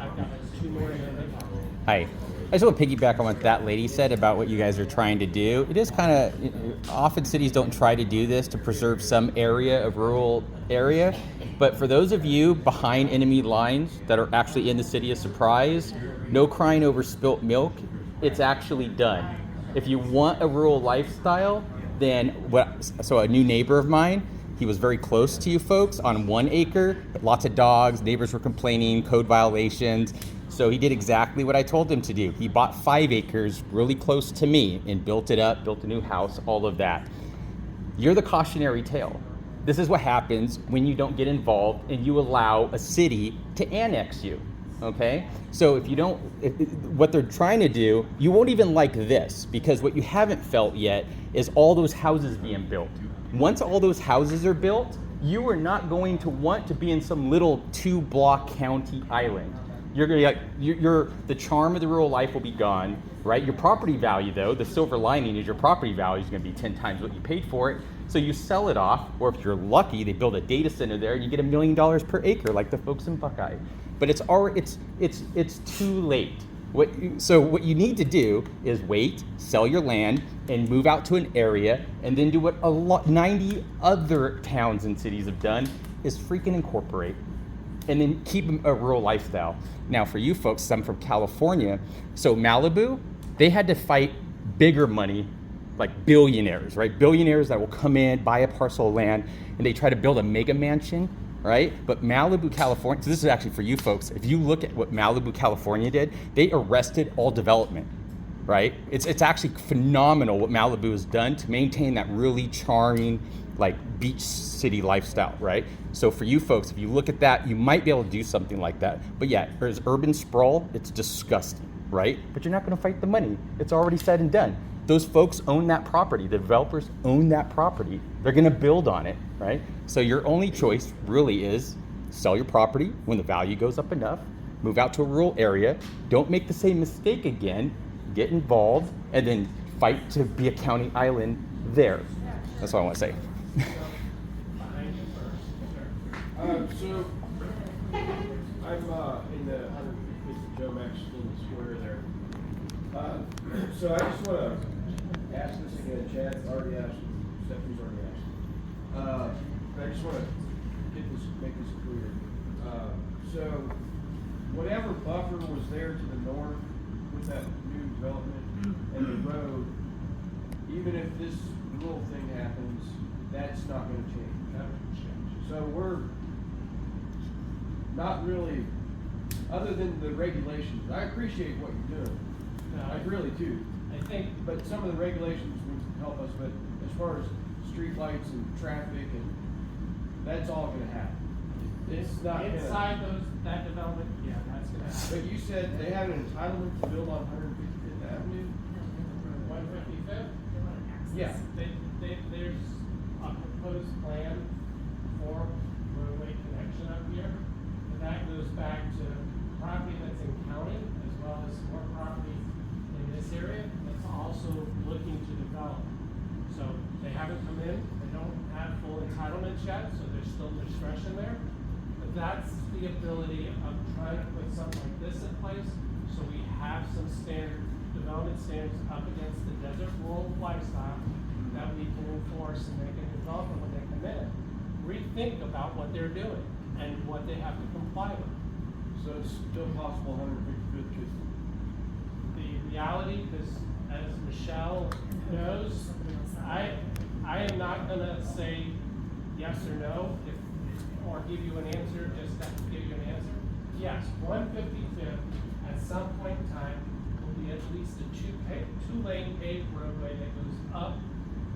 I've got 2 more minutes. Hi. I just want to piggyback on what that lady said about what you guys are trying to do. It is kind of, often cities don't try to do this to preserve some area of rural area, but for those of you behind enemy lines that are actually in the city of Surprise, no crying over spilt milk, it's actually done. If you want a rural lifestyle, then so a new neighbor of mine, he was very close to you folks on 1 acre, lots of dogs, neighbors were complaining, code violations. So he did exactly what I told him to do. He bought 5 acres really close to me and built it up, built a new house, all of that. You're the cautionary tale. This is what happens when you don't get involved and you allow a city to annex you, okay? So if you don't, what they're trying to do, you won't even like this, because what you haven't felt yet is all those houses being built. Once all those houses are built, you are not going to want to be in some little 2-block county island. You're gonna be like, the charm of the rural life will be gone, right? Your property value, though, the silver lining is your property value is gonna be 10 times what you paid for it. So you sell it off, or if you're lucky, they build a data center there and you get $1 million per acre, like the folks in Buckeye. But it's already, it's too late. So what you need to do is wait, sell your land, and move out to an area, and then do what 90 other towns and cities have done, is freaking incorporate. And then keep a rural lifestyle. Now for you folks, some from California, so Malibu, they had to fight bigger money, like billionaires, right? Billionaires that will come in, buy a parcel of land, and they try to build a mega mansion, right? But Malibu, California, so this is actually for you folks, if you look at what Malibu, California did, they arrested all development, right? It's actually phenomenal what Malibu has done to maintain that really charming, like beach city lifestyle, right? So for you folks, if you look at that, you might be able to do something like that. But yeah, there's urban sprawl, it's disgusting, right? But you're not gonna fight the money. It's already said and done. Those folks own that property. The developers own that property. They're gonna build on it, right? So your only choice really is sell your property when the value goes up enough, move out to a rural area, don't make the same mistake again, get involved, and then fight to be a county island there. That's what I wanna say. So I'm in the 150 Joe Max Square there. So I just want to ask this again. Chad already asked. Stephanie's already asked. I just want to make this clear. So whatever buffer was there to the north with that new development and the road, even if this little thing happens, that's not going to change. That would change. So we're not really, other than the regulations. I appreciate what you're doing. I really do. I think, but some of the regulations would help us. But as far as street lights and traffic, and that's all going to happen. It's not inside that development, yeah, that's gonna happen. But you said they have an entitlement to build on 155th Avenue. 155th? Yeah. There's a proposed plan for roadway connection up here. And that goes back to property that's in county as well as more property in this area that's also looking to develop. So they haven't come in, they don't have full entitlements yet, so there's still discretion there. But that's the ability of trying to put something like this in place so we have some development standards up against the desert rural lifestyle that we can enforce and they can develop when they come in. rethink about what they're doing and what they have to comply with. So it's still possible 155th just. The reality, because as Michelle knows, I am not gonna say yes or no or give you an answer just to give you an answer. Yes, 155th at some point in time will be at least a two-lane paved roadway that goes up,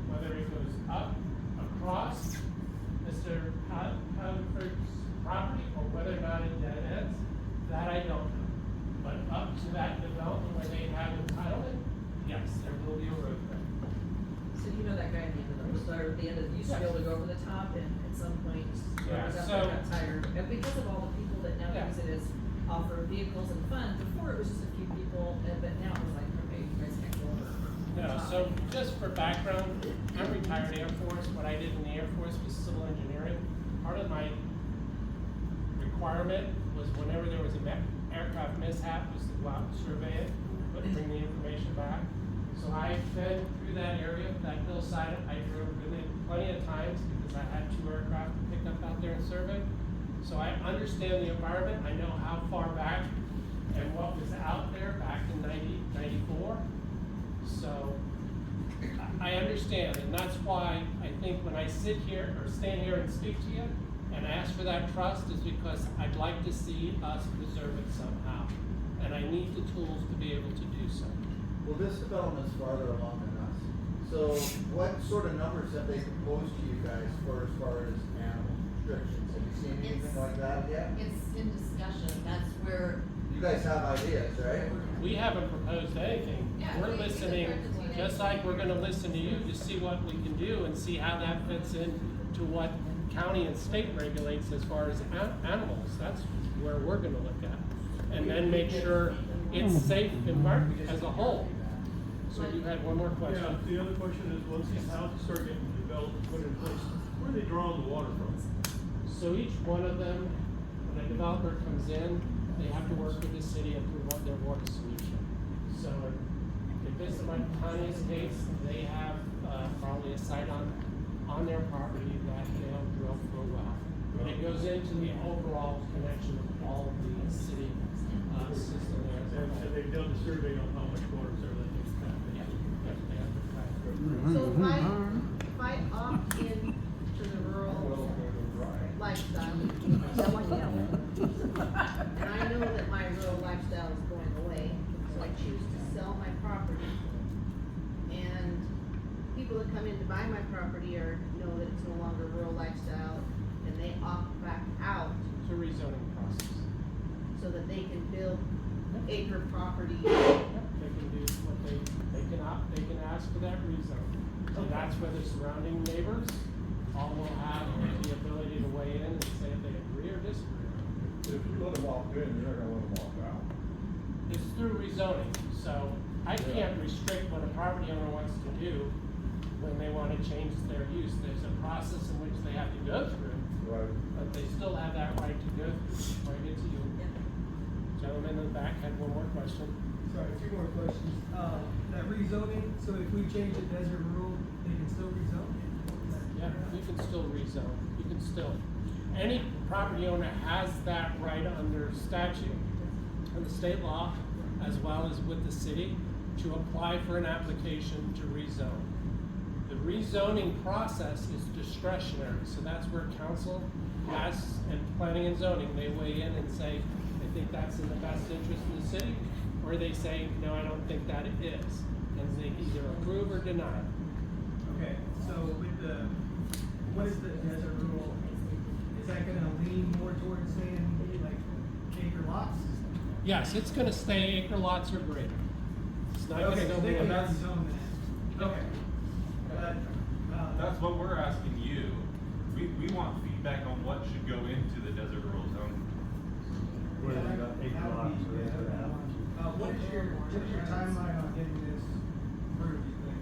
whether it goes up across Mr. Haverford's property or whether or not it dead ends, that I don't know. But up to that development where they have entitlement, yes, there will be a road there. So you know that guy at the end of the, so at the end of, you used to be able to go over the top and at some point, Yeah, whoever's up so- there got tired. And because of all the people that now Yeah. use it as off-road vehicles and fun, before it was just a few people, but now it was like, okay, you guys can't go over the No, top. so just for background, I'm retired Air Force. What I did in the Air Force was civil engineering. Part of my requirement was whenever there was a aircraft mishap, was to go out and survey it, but bring the information back. So I've been through that area, that hillside. I drove really plenty of times because I had 2 aircraft to pick up out there and survey. So I understand the environment. I know how far back and what was out there back in 94. So I understand, and that's why I think when I sit here or stand here and speak to you and ask for that trust is because I'd like to see us preserve it somehow. And I need the tools to be able to do so. Well, this development's farther along than us. So what sort of numbers have they proposed to you guys for as far as animal restrictions? Have you seen anything like that yet? It's in discussion, that's where. You guys have ideas, right? We haven't proposed anything. Yeah, We're we- listening, just like we're gonna listen to you to see what we can do and see how that fits in to what county and state regulates as far as animals. That's where we're gonna look at. And then make sure it's safe environment as a whole. So you had one more question? Yeah, the other question is, once these houses start getting developed and put in place, where are they drawing the water from? So each one of them, when a developer comes in, they have to work with the city and approve their water solution. So if this is my tiniest case, they have probably a site on their property that they'll drill for a well. And it goes into the overall connection of all of the city system there. And they've done the survey on how much water is there that needs to happen. Yeah, they have the plan. So if I opt in to the rural lifestyle, and I know that my rural lifestyle is going away, so I choose to sell my property. And people that come in to buy my property know that it's no longer rural lifestyle, and they opt back out It's a rezoning process. so that they can build acre property. They can do what they can ask for that rezone. And that's where the surrounding neighbors all will have the ability to weigh in and say if they agree or disagree. If you let them walk in, you're not gonna let them walk out. It's through rezoning, so I can't restrict what a property owner wants to do when they wanna change their use. There's a process in which they have to go through, Right. but they still have that right to go through before I get to you. Gentleman in the back had one more question. Sorry, 2 more questions. That rezoning, so if we change it desert rural, they can still rezone? Yeah, you can still rezone, you can still, any property owner has that right under statute, under state law, as well as with the city, to apply for an application to rezone. The rezoning process is discretionary, so that's where council has, and planning and zoning, they weigh in and say, they think that's in the best interest of the city, or they say, no, I don't think that it is, and they either approve or deny. Okay, so with what is the desert rural? Is that gonna lean more towards saying like acre lots? Yes, it's gonna stay acre lots or greater. It's not gonna Okay, go so they below can that. rezone that. Okay. That's what we're asking you. We want feedback on what should go into the desert rural zone. Whether they got acre lots or acre and a half. What is your timeline on getting this approved, you think?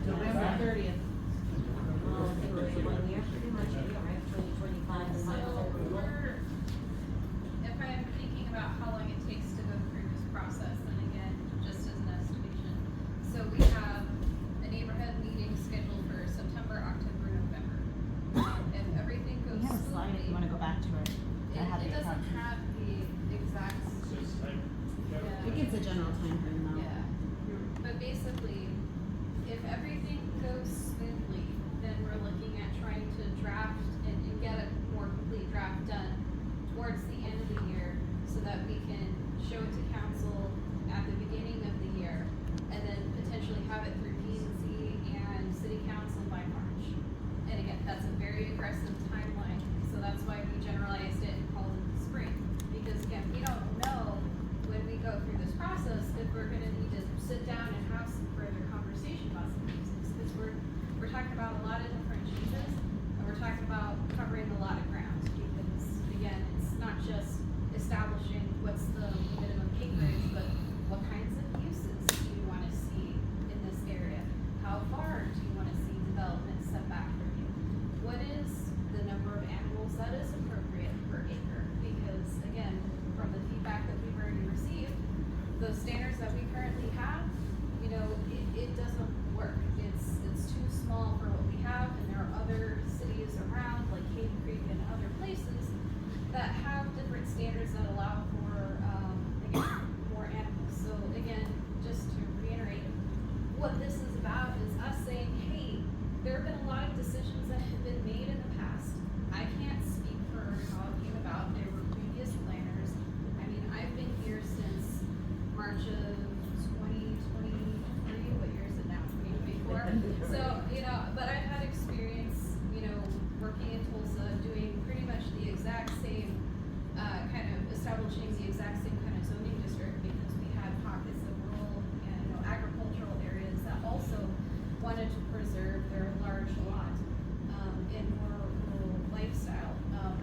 November 30th. Pretty much, right, 2025 is If I'm thinking about how long it takes to go through this process, and again, just as an estimation. So we have a neighborhood meeting scheduled for September, October, November. If doesn't have the exact. Just like, Yeah. It gives a general time frame though. Yeah, but basically, if everything goes smoothly, then we're looking at trying to draft and get a more complete draft done towards the end of the year, so that we can show it to council at the beginning of the year, and then potentially have it through P&Z and city council by March. And again, that's a very aggressive timeline, so that's why we generalized it and called it the spring. Because again, we don't know when we go through this process if we're gonna need to sit down and have some further conversation about some of these things. Because we're talking about a lot of different changes, and we're talking about covering a lot of ground. Because again, it's not just establishing what's the minimum acreage, but what kinds of uses do you wanna see in this area? How far do you wanna see development set back from you? What is the number of animals that is appropriate per acre? Because again, from the feedback that we've already received, the standards that we currently have, you know, it doesn't work. It's too small for what we have, and there are other cities around, like Cave Creek and other places, that have different standards that allow for, again, more animals. So again, just to reiterate, what this is about is us saying, hey, there have been a lot of decisions that have been made in the past. I can't speak for how it came about. There were previous planners. I mean, I've been here since March of 2023. What year is it now? 2024. So, you know, but I've had experience, you know, working in Tulsa, doing pretty much the exact same, kind of establishing the exact same kind of zoning district, because we had pockets of rural and, you know, agricultural areas that also wanted to preserve their large lot, in more rural lifestyle.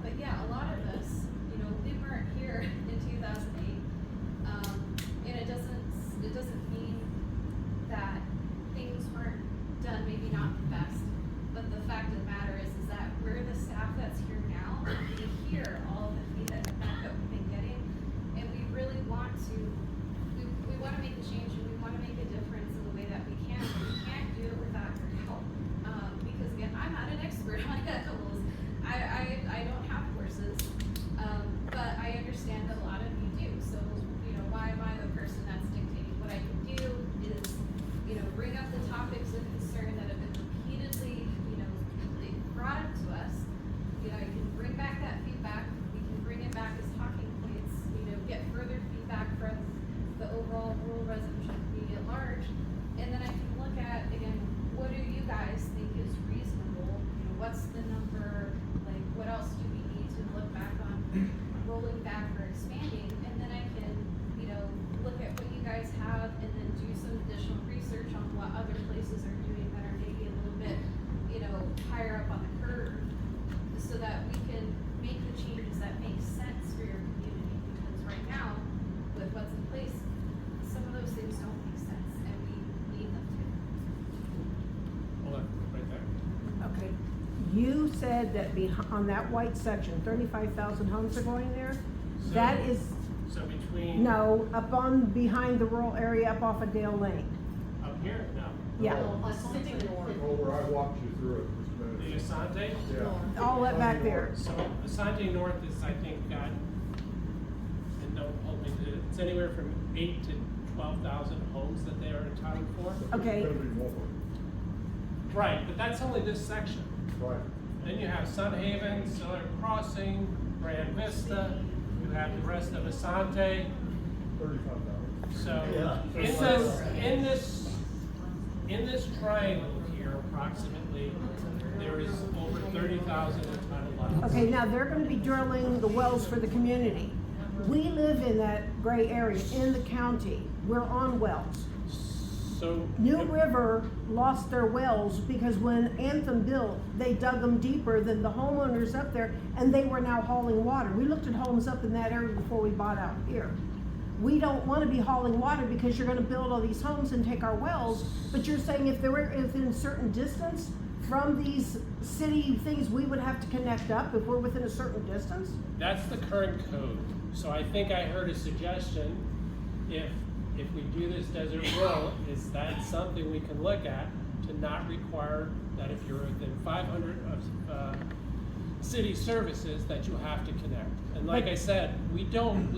But yeah, a lot of us, you know, we weren't here in 2008, and it doesn't mean that things weren't done, maybe not the best, but the fact of the matter is that we're the staff that's here now, we hear all of the feedback that we've been getting, and we really want to, we want to make a change, and we want to make a difference in the way that we can. We can't do it without your help, because again, I'm not an expert on animals. I don't have horses, but I understand that a lot of you do. So, you know, why am I the person that's dictating? What I can do is, you know, bring up the topics of concern that have been repeatedly, you know, brought up to us. You know, I can bring back that feedback. We can bring it back as talking points. You know, get further feedback from the overall rural residential community at large, and then I can look at, again, what do you guys think is reasonable? You know, what's the number? Like, what else do we need to look back on, rolling back or expanding? And then I can, you know, look at what you guys have, and then do some additional research on what other places are doing that are maybe a little bit, you know, higher up on the curve, so that we can make the changes that make sense for your community. Because right now, with what's in place, some of those things don't make sense, and we need them to. hold on, right there. Okay, you said that on that white section, 35,000 homes are going there? So- That is, So between. no, up on, behind the rural area, up off of Dale Lane. Up here, no. Yeah, Oh, where I walked you through it just a The minute. Asante? Yeah. all that back there. So Asante North is, I think, got, and don't hold me to it, it's anywhere from 8 to 12,000 homes that they are entitled for. Okay. There's gonna be more. Right, but that's only this section. Right. Then you have Sun Haven, Siller Crossing, Grand Vista, you have the rest of Asante. 35,000. So Yeah. in this triangle here, approximately, there is over 30,000 entitled lots. Okay, now they're gonna be drilling the wells for the community. We live in that gray area in the county. We're on wells. So. New River lost their wells because when Anthem built, they dug them deeper than the homeowners up there, and they were now hauling water. We looked at homes up in that area before we bought out here. We don't wanna be hauling water because you're gonna build all these homes and take our wells, but you're saying if they were within a certain distance from these city things, we would have to connect up if we're within a certain distance? That's the current code. So I think I heard a suggestion, if we do this desert rural, is that something we can look at to not require that if you're within 500 of, city services that you have to connect. And like I said, we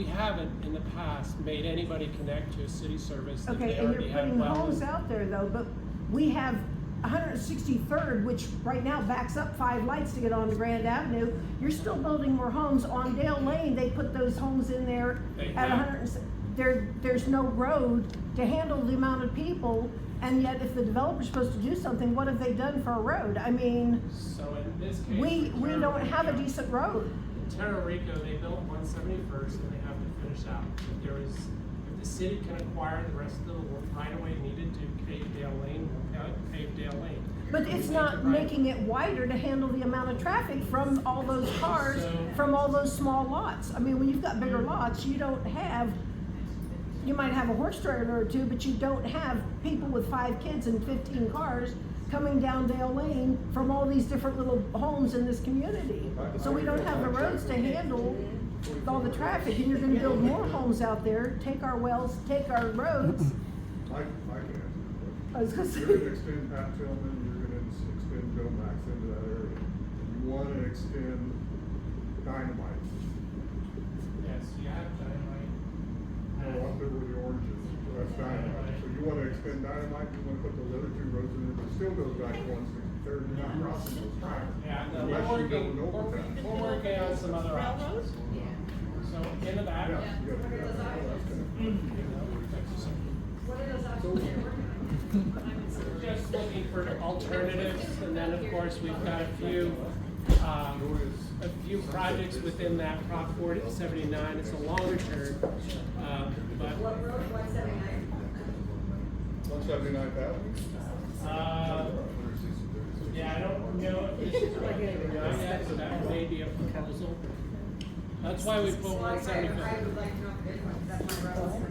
haven't in the past made anybody connect to a city service that Okay, they and already you're have putting well. homes out there though, but we have 163rd, which right now backs up 5 lights to get onto Grand Avenue. You're still building more homes on Dale Lane. They put those homes in there They at have. there's no road to handle the amount of people. And yet if the developer's supposed to do something, what have they done for a road? I mean, So in this case. we for Terra don't have a Rico- decent road. In Terra Rico, they built 171st and they have to finish out. If the city can acquire the rest of the right away needed to pave Dale Lane, we'll pave Dale Lane. But it's not making it wider to handle the amount of traffic from all those cars, from all those small lots. I mean, when you've got bigger lots, you don't have, you might have a horse trailer or two, but you don't have people with 5 kids and 15 cars coming down Dale Lane from all these different little homes in this community. So we don't have the roads to handle all the traffic, and you're gonna build more homes out there, take our wells, take our roads. I can answer the I was gonna say. You're gonna extend Pat Tillman, you're gonna extend Joe Max into that area. You wanna extend Dynamite. Yes, you have Dynamite. No, up there where the orange is, so that's Dynamite. So you wanna extend Dynamite, you wanna put those other 2 roads in there, but still goes back to 163rd, you're not crossing those tracks. Yeah, no, Unless we're you go working, in overtime. we're working on some other options. So in the back. Yeah, you gotta do that. That's gonna- Just looking for alternatives, and then of course, we've got a few projects within that Prop 4079, it's a longer term, but. What road, 179? 179th Avenue? Yeah, I don't know if this is what yet, but that may be a proposal. That's why we put I 175. would like to know if this one, that's my road.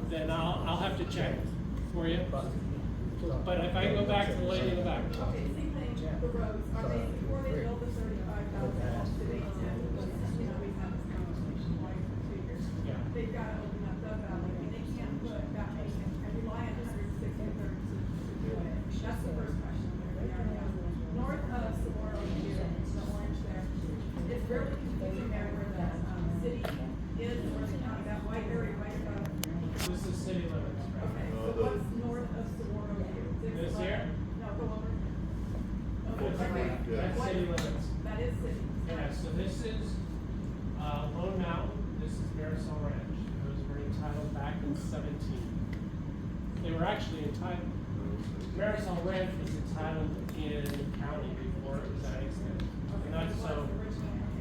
Then I'll have to check for you. But if I go back to the lady in the back. Okay, same thing, the roads, are they, before they build the 35,000, do they intend, you know, we've had this conversation like for 2 years. Yeah. They've gotta open up Dove Valley, I mean, they can't put that many and rely on 163rd to do it. That's the first question there, they already have. North of Saguaro here, the orange there, it's really confusing there where the, city is, where the county, that white area right above. This is city limits, right? Okay, so what's north of Saguaro here? This here? No, go over. Okay, That's right there. that's What- city limits. That is city. Yeah, so this is, Lone Mountain, this is Marisol Ranch. Those were entitled back in 17. They were actually entitled, Marisol Ranch was entitled in the county before it was annexed in. And that's so.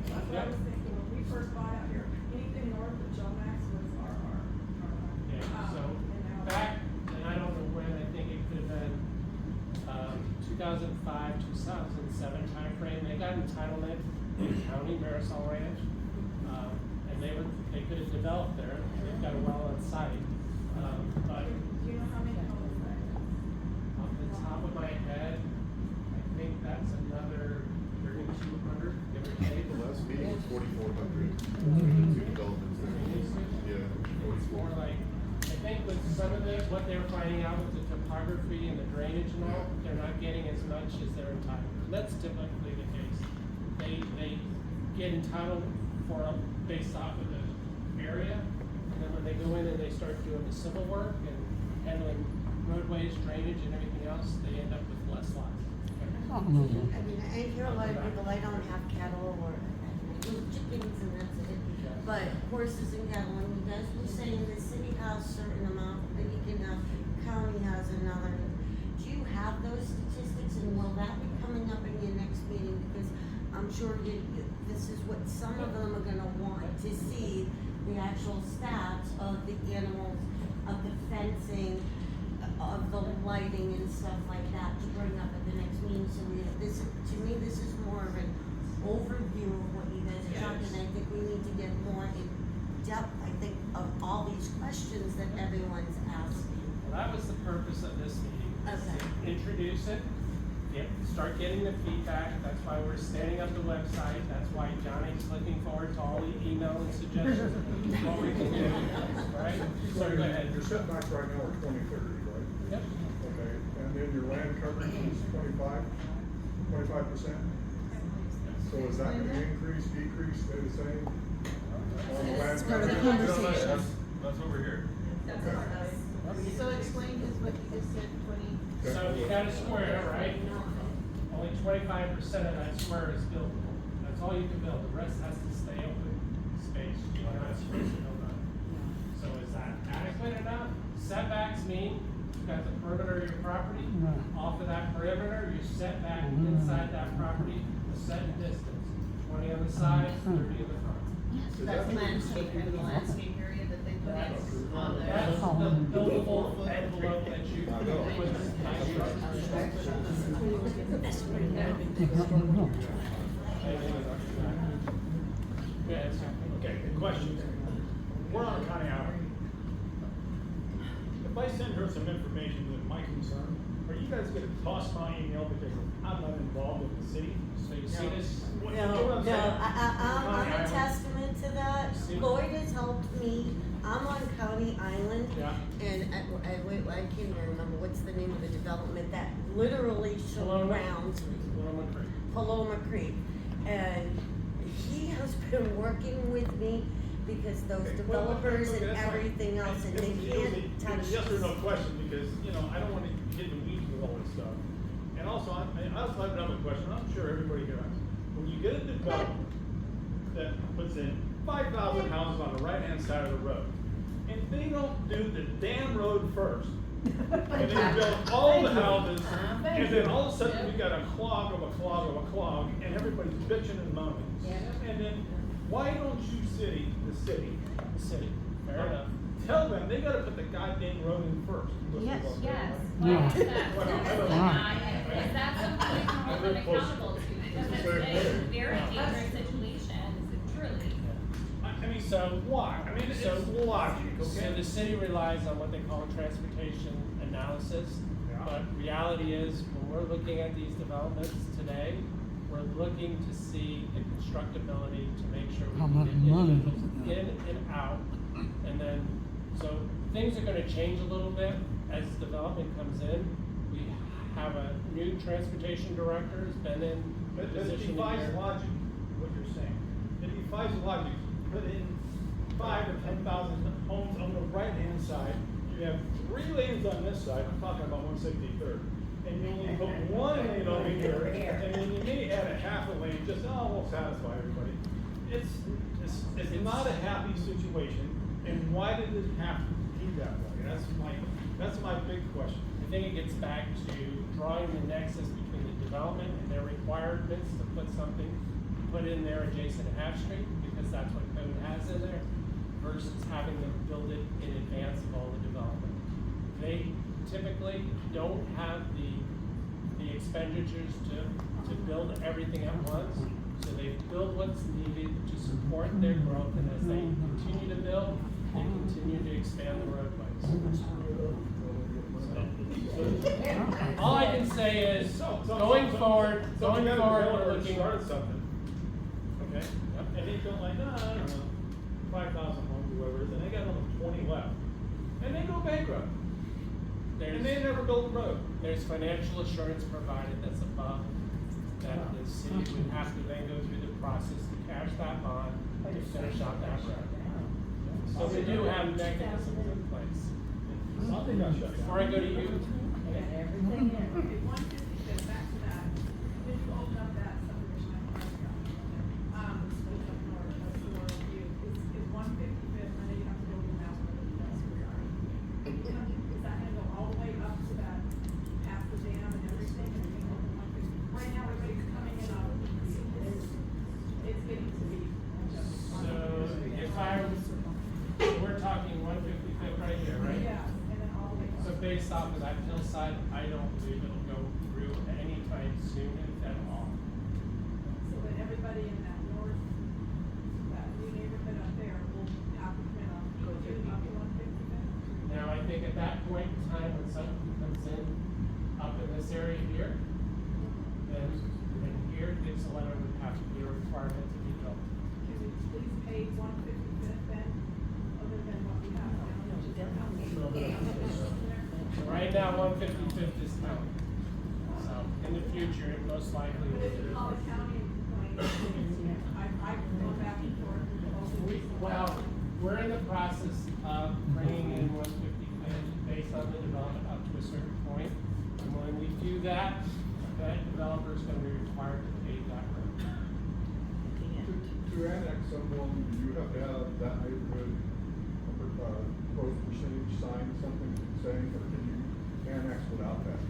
That's what I was thinking, when we first bought out here, anything north of Joe Max was RR. Yeah, so back, and I don't know when, I think it could have been 2005, 2007 timeframe, they got entitlement in county Marisol Ranch. And they could have developed there, they've got a well on site. But Do you know how many homes there? off the top of my head, I think that's another 3,200, give or take. The last meeting was 4,400. 2 developments there. Yeah. It's more like, I think with some of the, what they're finding out with the topography and the drainage and all, they're not getting as much as they're entitled. And that's typically the case. They get entitled for, based off of the area, and then when they go in and they start doing the civil work and handling roadways, drainage and everything else, they end up with less lots. I mean, I hear a lot of people, I don't have cattle or chickens and that's it. But horses and cattle, and you guys were saying the city has certain amount, that you can have, county has another. Do you have those statistics, and will that be coming up in your next meeting? Because I'm sure this is what some of them are gonna want to see, the actual stats of the animals, of the fencing, of the lighting and stuff like that to bring up at the next meeting. So to me, this is more of an overview of what you guys are talking. I think we need to get more in depth, I think, of all these questions that everyone's asking. Well, that was the purpose of this meeting, was to Okay. introduce it, start getting the feedback, that's why we're standing up the website, that's why Johnny's looking forward to all the email and suggestions of what we can do, right? So go ahead. Your setbacks right now are 20/30, right? Yep. Okay, and then your land coverage is 25%? So is that gonna increase, decrease, stay the same? On the land part of the coverage? conversation. That's what we're here. That's part of it. So explain just what you just said, 20. So you got a square, right? Only 25% of that square is buildable. That's all you can build. The rest has to stay open space. You're not supposed to build on it. So is that adequate enough? Setbacks mean you've got the perimeter of your property. Off of that perimeter, you set back inside that property a certain distance. 20 on the side, 30 in the front. That's landscape, and the landscape area that they put in on there. That's the buildable envelope that you put Okay, question. We're on County Island. If I send her some information with my concern, are you guys gonna toss my email because I'm not involved with the city? So you see this? No, You know what I'm saying? I'm County a Island. testament to that. See? Lloyd has helped me. I'm on County Island. Yeah. And I can't even remember what's the name of the development that literally surrounds Paloma Creek. Paloma Creek. And he has been working with me because those developers Okay, and that's fine. everything else, and they can't touch It's a yes or no this. question, because, you know, I don't wanna get in the weeds with all this stuff. And also, I also have another question, I'm sure everybody here has. When you get a development that puts in 5,000 houses on the right-hand side of the road, and they don't do the damn road first, and they build all the houses, and then all of a sudden, we got a clog of a clog of a clog, and everybody's bitching and moaning. And then, why don't you the city, Fair enough. tell them they gotta put the goddamn road in first? Yes. Well, Why I is that? don't know. Is that something we can hold them accountable to? Because it's a very dangerous situation, truly. I mean, so why? I mean, So- it's logic, So okay? the city relies on what they call transportation analysis, but reality is, when we're looking at these developments today, we're looking to see the constructability to make sure we can get individuals in and out. And then, so things are gonna change a little bit as development comes in. We have a new transportation director who's been in But it position defies here. logic, what you're saying. It defies logic. Put in 5 or 10,000 homes on the right-hand side. You have 3 lanes on this side, I'm talking about 163rd. And you only put 1 lane over here, and then you may add a half a lane, just, we'll satisfy everybody. It's not a happy situation, and why did it have to be that way? That's my big question. I think it gets back to drawing the nexus between the development and their requirements to put in there adjacent to Half Street, because that's what code has in there, versus having them build it in advance of all the development. They typically don't have the expenditures to build everything at once, so they build what's needed to support their growth, and as they continue to build, they continue to expand the roadways. All I can say is, going forward, we're looking. Started something, okay? And they built like, I don't know, 5,000 homes or whatever it is, and they got only 20 left. And they go bankrupt. And they never built a road. There's financial assurance provided that's above, that the city would have to then go through the process to cash that bond to finish out that road. So we do have mechanisms in place. Something got shut down. Before I go to you, Okay, 155, back to that. Did you open up that subdivision I talked about? Which up north, that's the one view. Is 155th, I know you have to go to the map, but that's where we are. Is that gonna go all the way up to that, past the dam and everything? And you know, 150 right now, everybody's coming in on, it's getting to be. so we're talking 155th right here, right? Yeah, and then all the way up. So based off of that hillside, I don't believe it'll go through anytime soon, if at all. So that everybody in that north, that new neighborhood up there will have to come in on, go to up to 155th? Now, I think at that point in time, when something comes in up in this area here, then here, Dixon Leonard would have to be a requirement to be built. Can we please pay 155th then, other than what we have down there? So right now, 155th is county. So in the future, it most likely But will if be. Pollock County is going we're in the process of bringing in 155 based on the development up to a certain point. And when we do that, that developer is gonna be required to pay that road. To annex someone, do you have to have that neighborhood, growth percentage sign, something saying, or can you annex without that?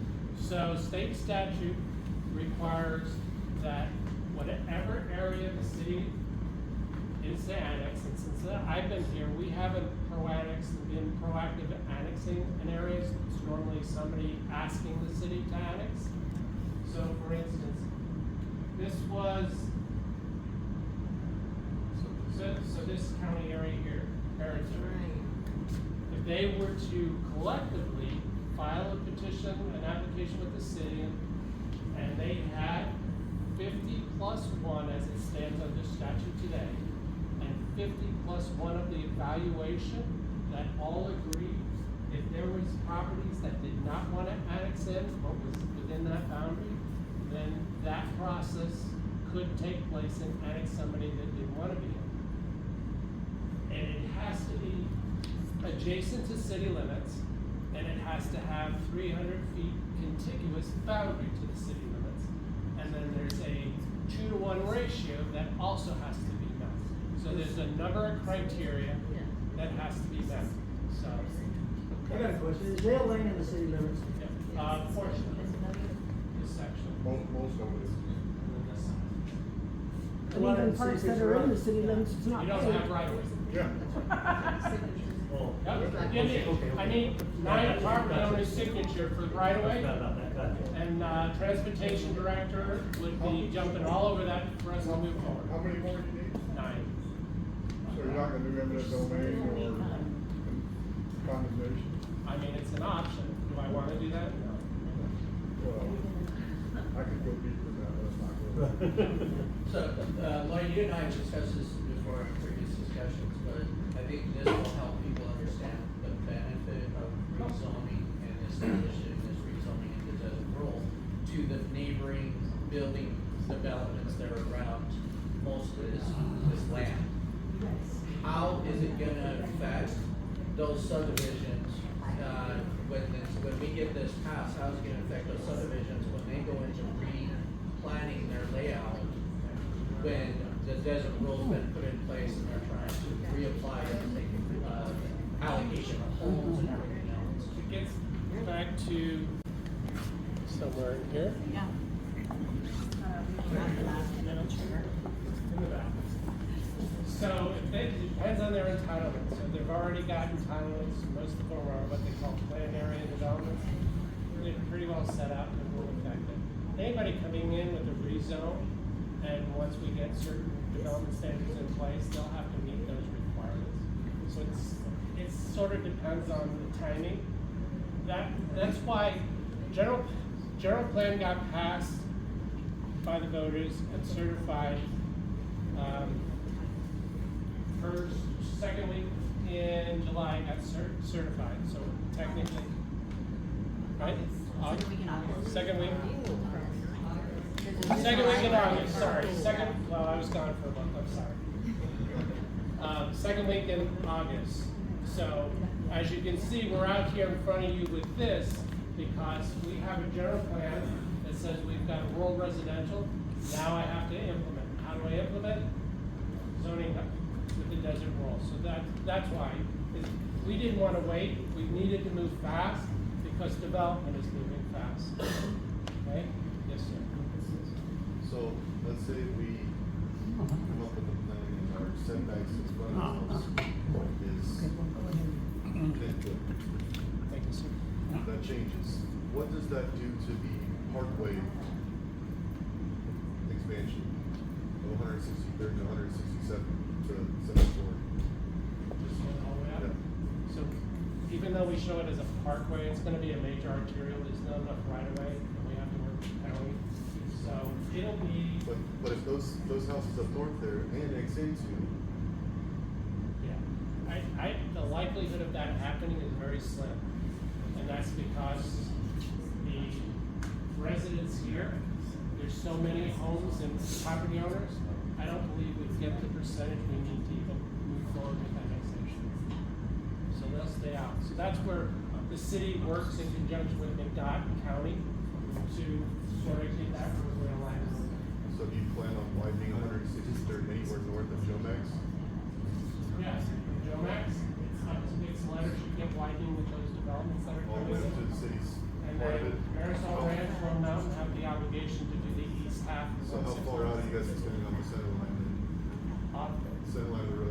So state statute requires that whatever area the city is to annex, and since I've been here, we haven't been proactive at annexing an area. It's normally somebody asking the city to annex. So for instance, this was, so this county area here, Harrison. If they were to collectively file a petition, an application with the city, and they had 50 plus 1 as it stands under statute today, and 50 plus 1 of the evaluation that all agreed, if there was properties that did not want to annex in, but was within that boundary, then that process could take place and annex somebody that didn't want to be in. And it has to be adjacent to city limits, and it has to have 300 feet contiguous boundary to the city limits. And then there's a 2-to-1 ratio that also has to be met. So there's a number of criteria that has to be met, so. I got a question, is Dale Lane in the city limits? Portion of this section. Most of it is. And then this side. And even parts that are in the city limits, it's not You don't paid. have right of ways. Yeah. Oh. Yep. I need 9 property owner's signature for right of way. Forgot about that, gotcha. And, transportation director would be jumping all over that for us to move forward. How many more do you need? 9. So you're not gonna do eminent domain or condemnation? I mean, it's an option. Do I wanna do that? No. Well, I could go deeper than that, let's not go. So, Lloyd, you and I have discussed this before in previous discussions, but I think this will help people understand the benefit of rezoning and establishing this rezoning into desert rural to the neighboring building developments that are around most of this land. How is it gonna affect those subdivisions, when we get this passed, how is it gonna affect those subdivisions when they go into replanning their layout? When the desert rule's been put in place and they're trying to reapply the allocation of homes and everything else. It gets back to somewhere in here. Yeah. In the back. So it depends on their entitlements. So they've already got entitlements. Most of them are what they call planned area developments. They're pretty well set up and will affect it. Anybody coming in with a rezone, and once we get certain development standards in place, they'll have to meet those requirements. So it sort of depends on the timing. That's why general plan got passed by the voters and certified second week in July got certified. So technically, right? Second week in August. Second week. Second week in August, sorry. Well, I was gone for a month, I'm sorry. Second week in August. So, as you can see, we're out here in front of you with this because we have a general plan that says we've got rural residential. Now I have to implement. How do I implement? Zoning with the desert rural. So that's why. We didn't want to wait. We needed to move fast because development is moving fast. Okay? Yes, sir. So, let's say we come up with a plan and our setbacks in front of us is 10 foot. Thank you, sir. That changes. What does that do to the Parkway expansion of 163rd to 167th to 7th Ward? All the way up. Yeah. So even though we show it as a parkway, it's gonna be a major arterial, there's not enough right of way, and we have to work with the county. So it'll be, But if those houses up north there annex into, yeah, the likelihood of that happening is very slim. And that's because the residents here, there's so many homes and property owners, I don't believe we get the percentage we need to even move forward with annexation. they'll stay out. So that's where the city works in conjunction with McDOT and county to sort of get that roadway aligned. So do you plan on widening 163rd anywhere north of Jomax? Yes, Jomax, it's letters you get widening with those developments that are All the coming way up to in. the city's And part of then it? Marisol Ranch, Lone Mountain have the obligation to do the east half. of So how far out are you guys extending on the center line then? Off. Center line of the road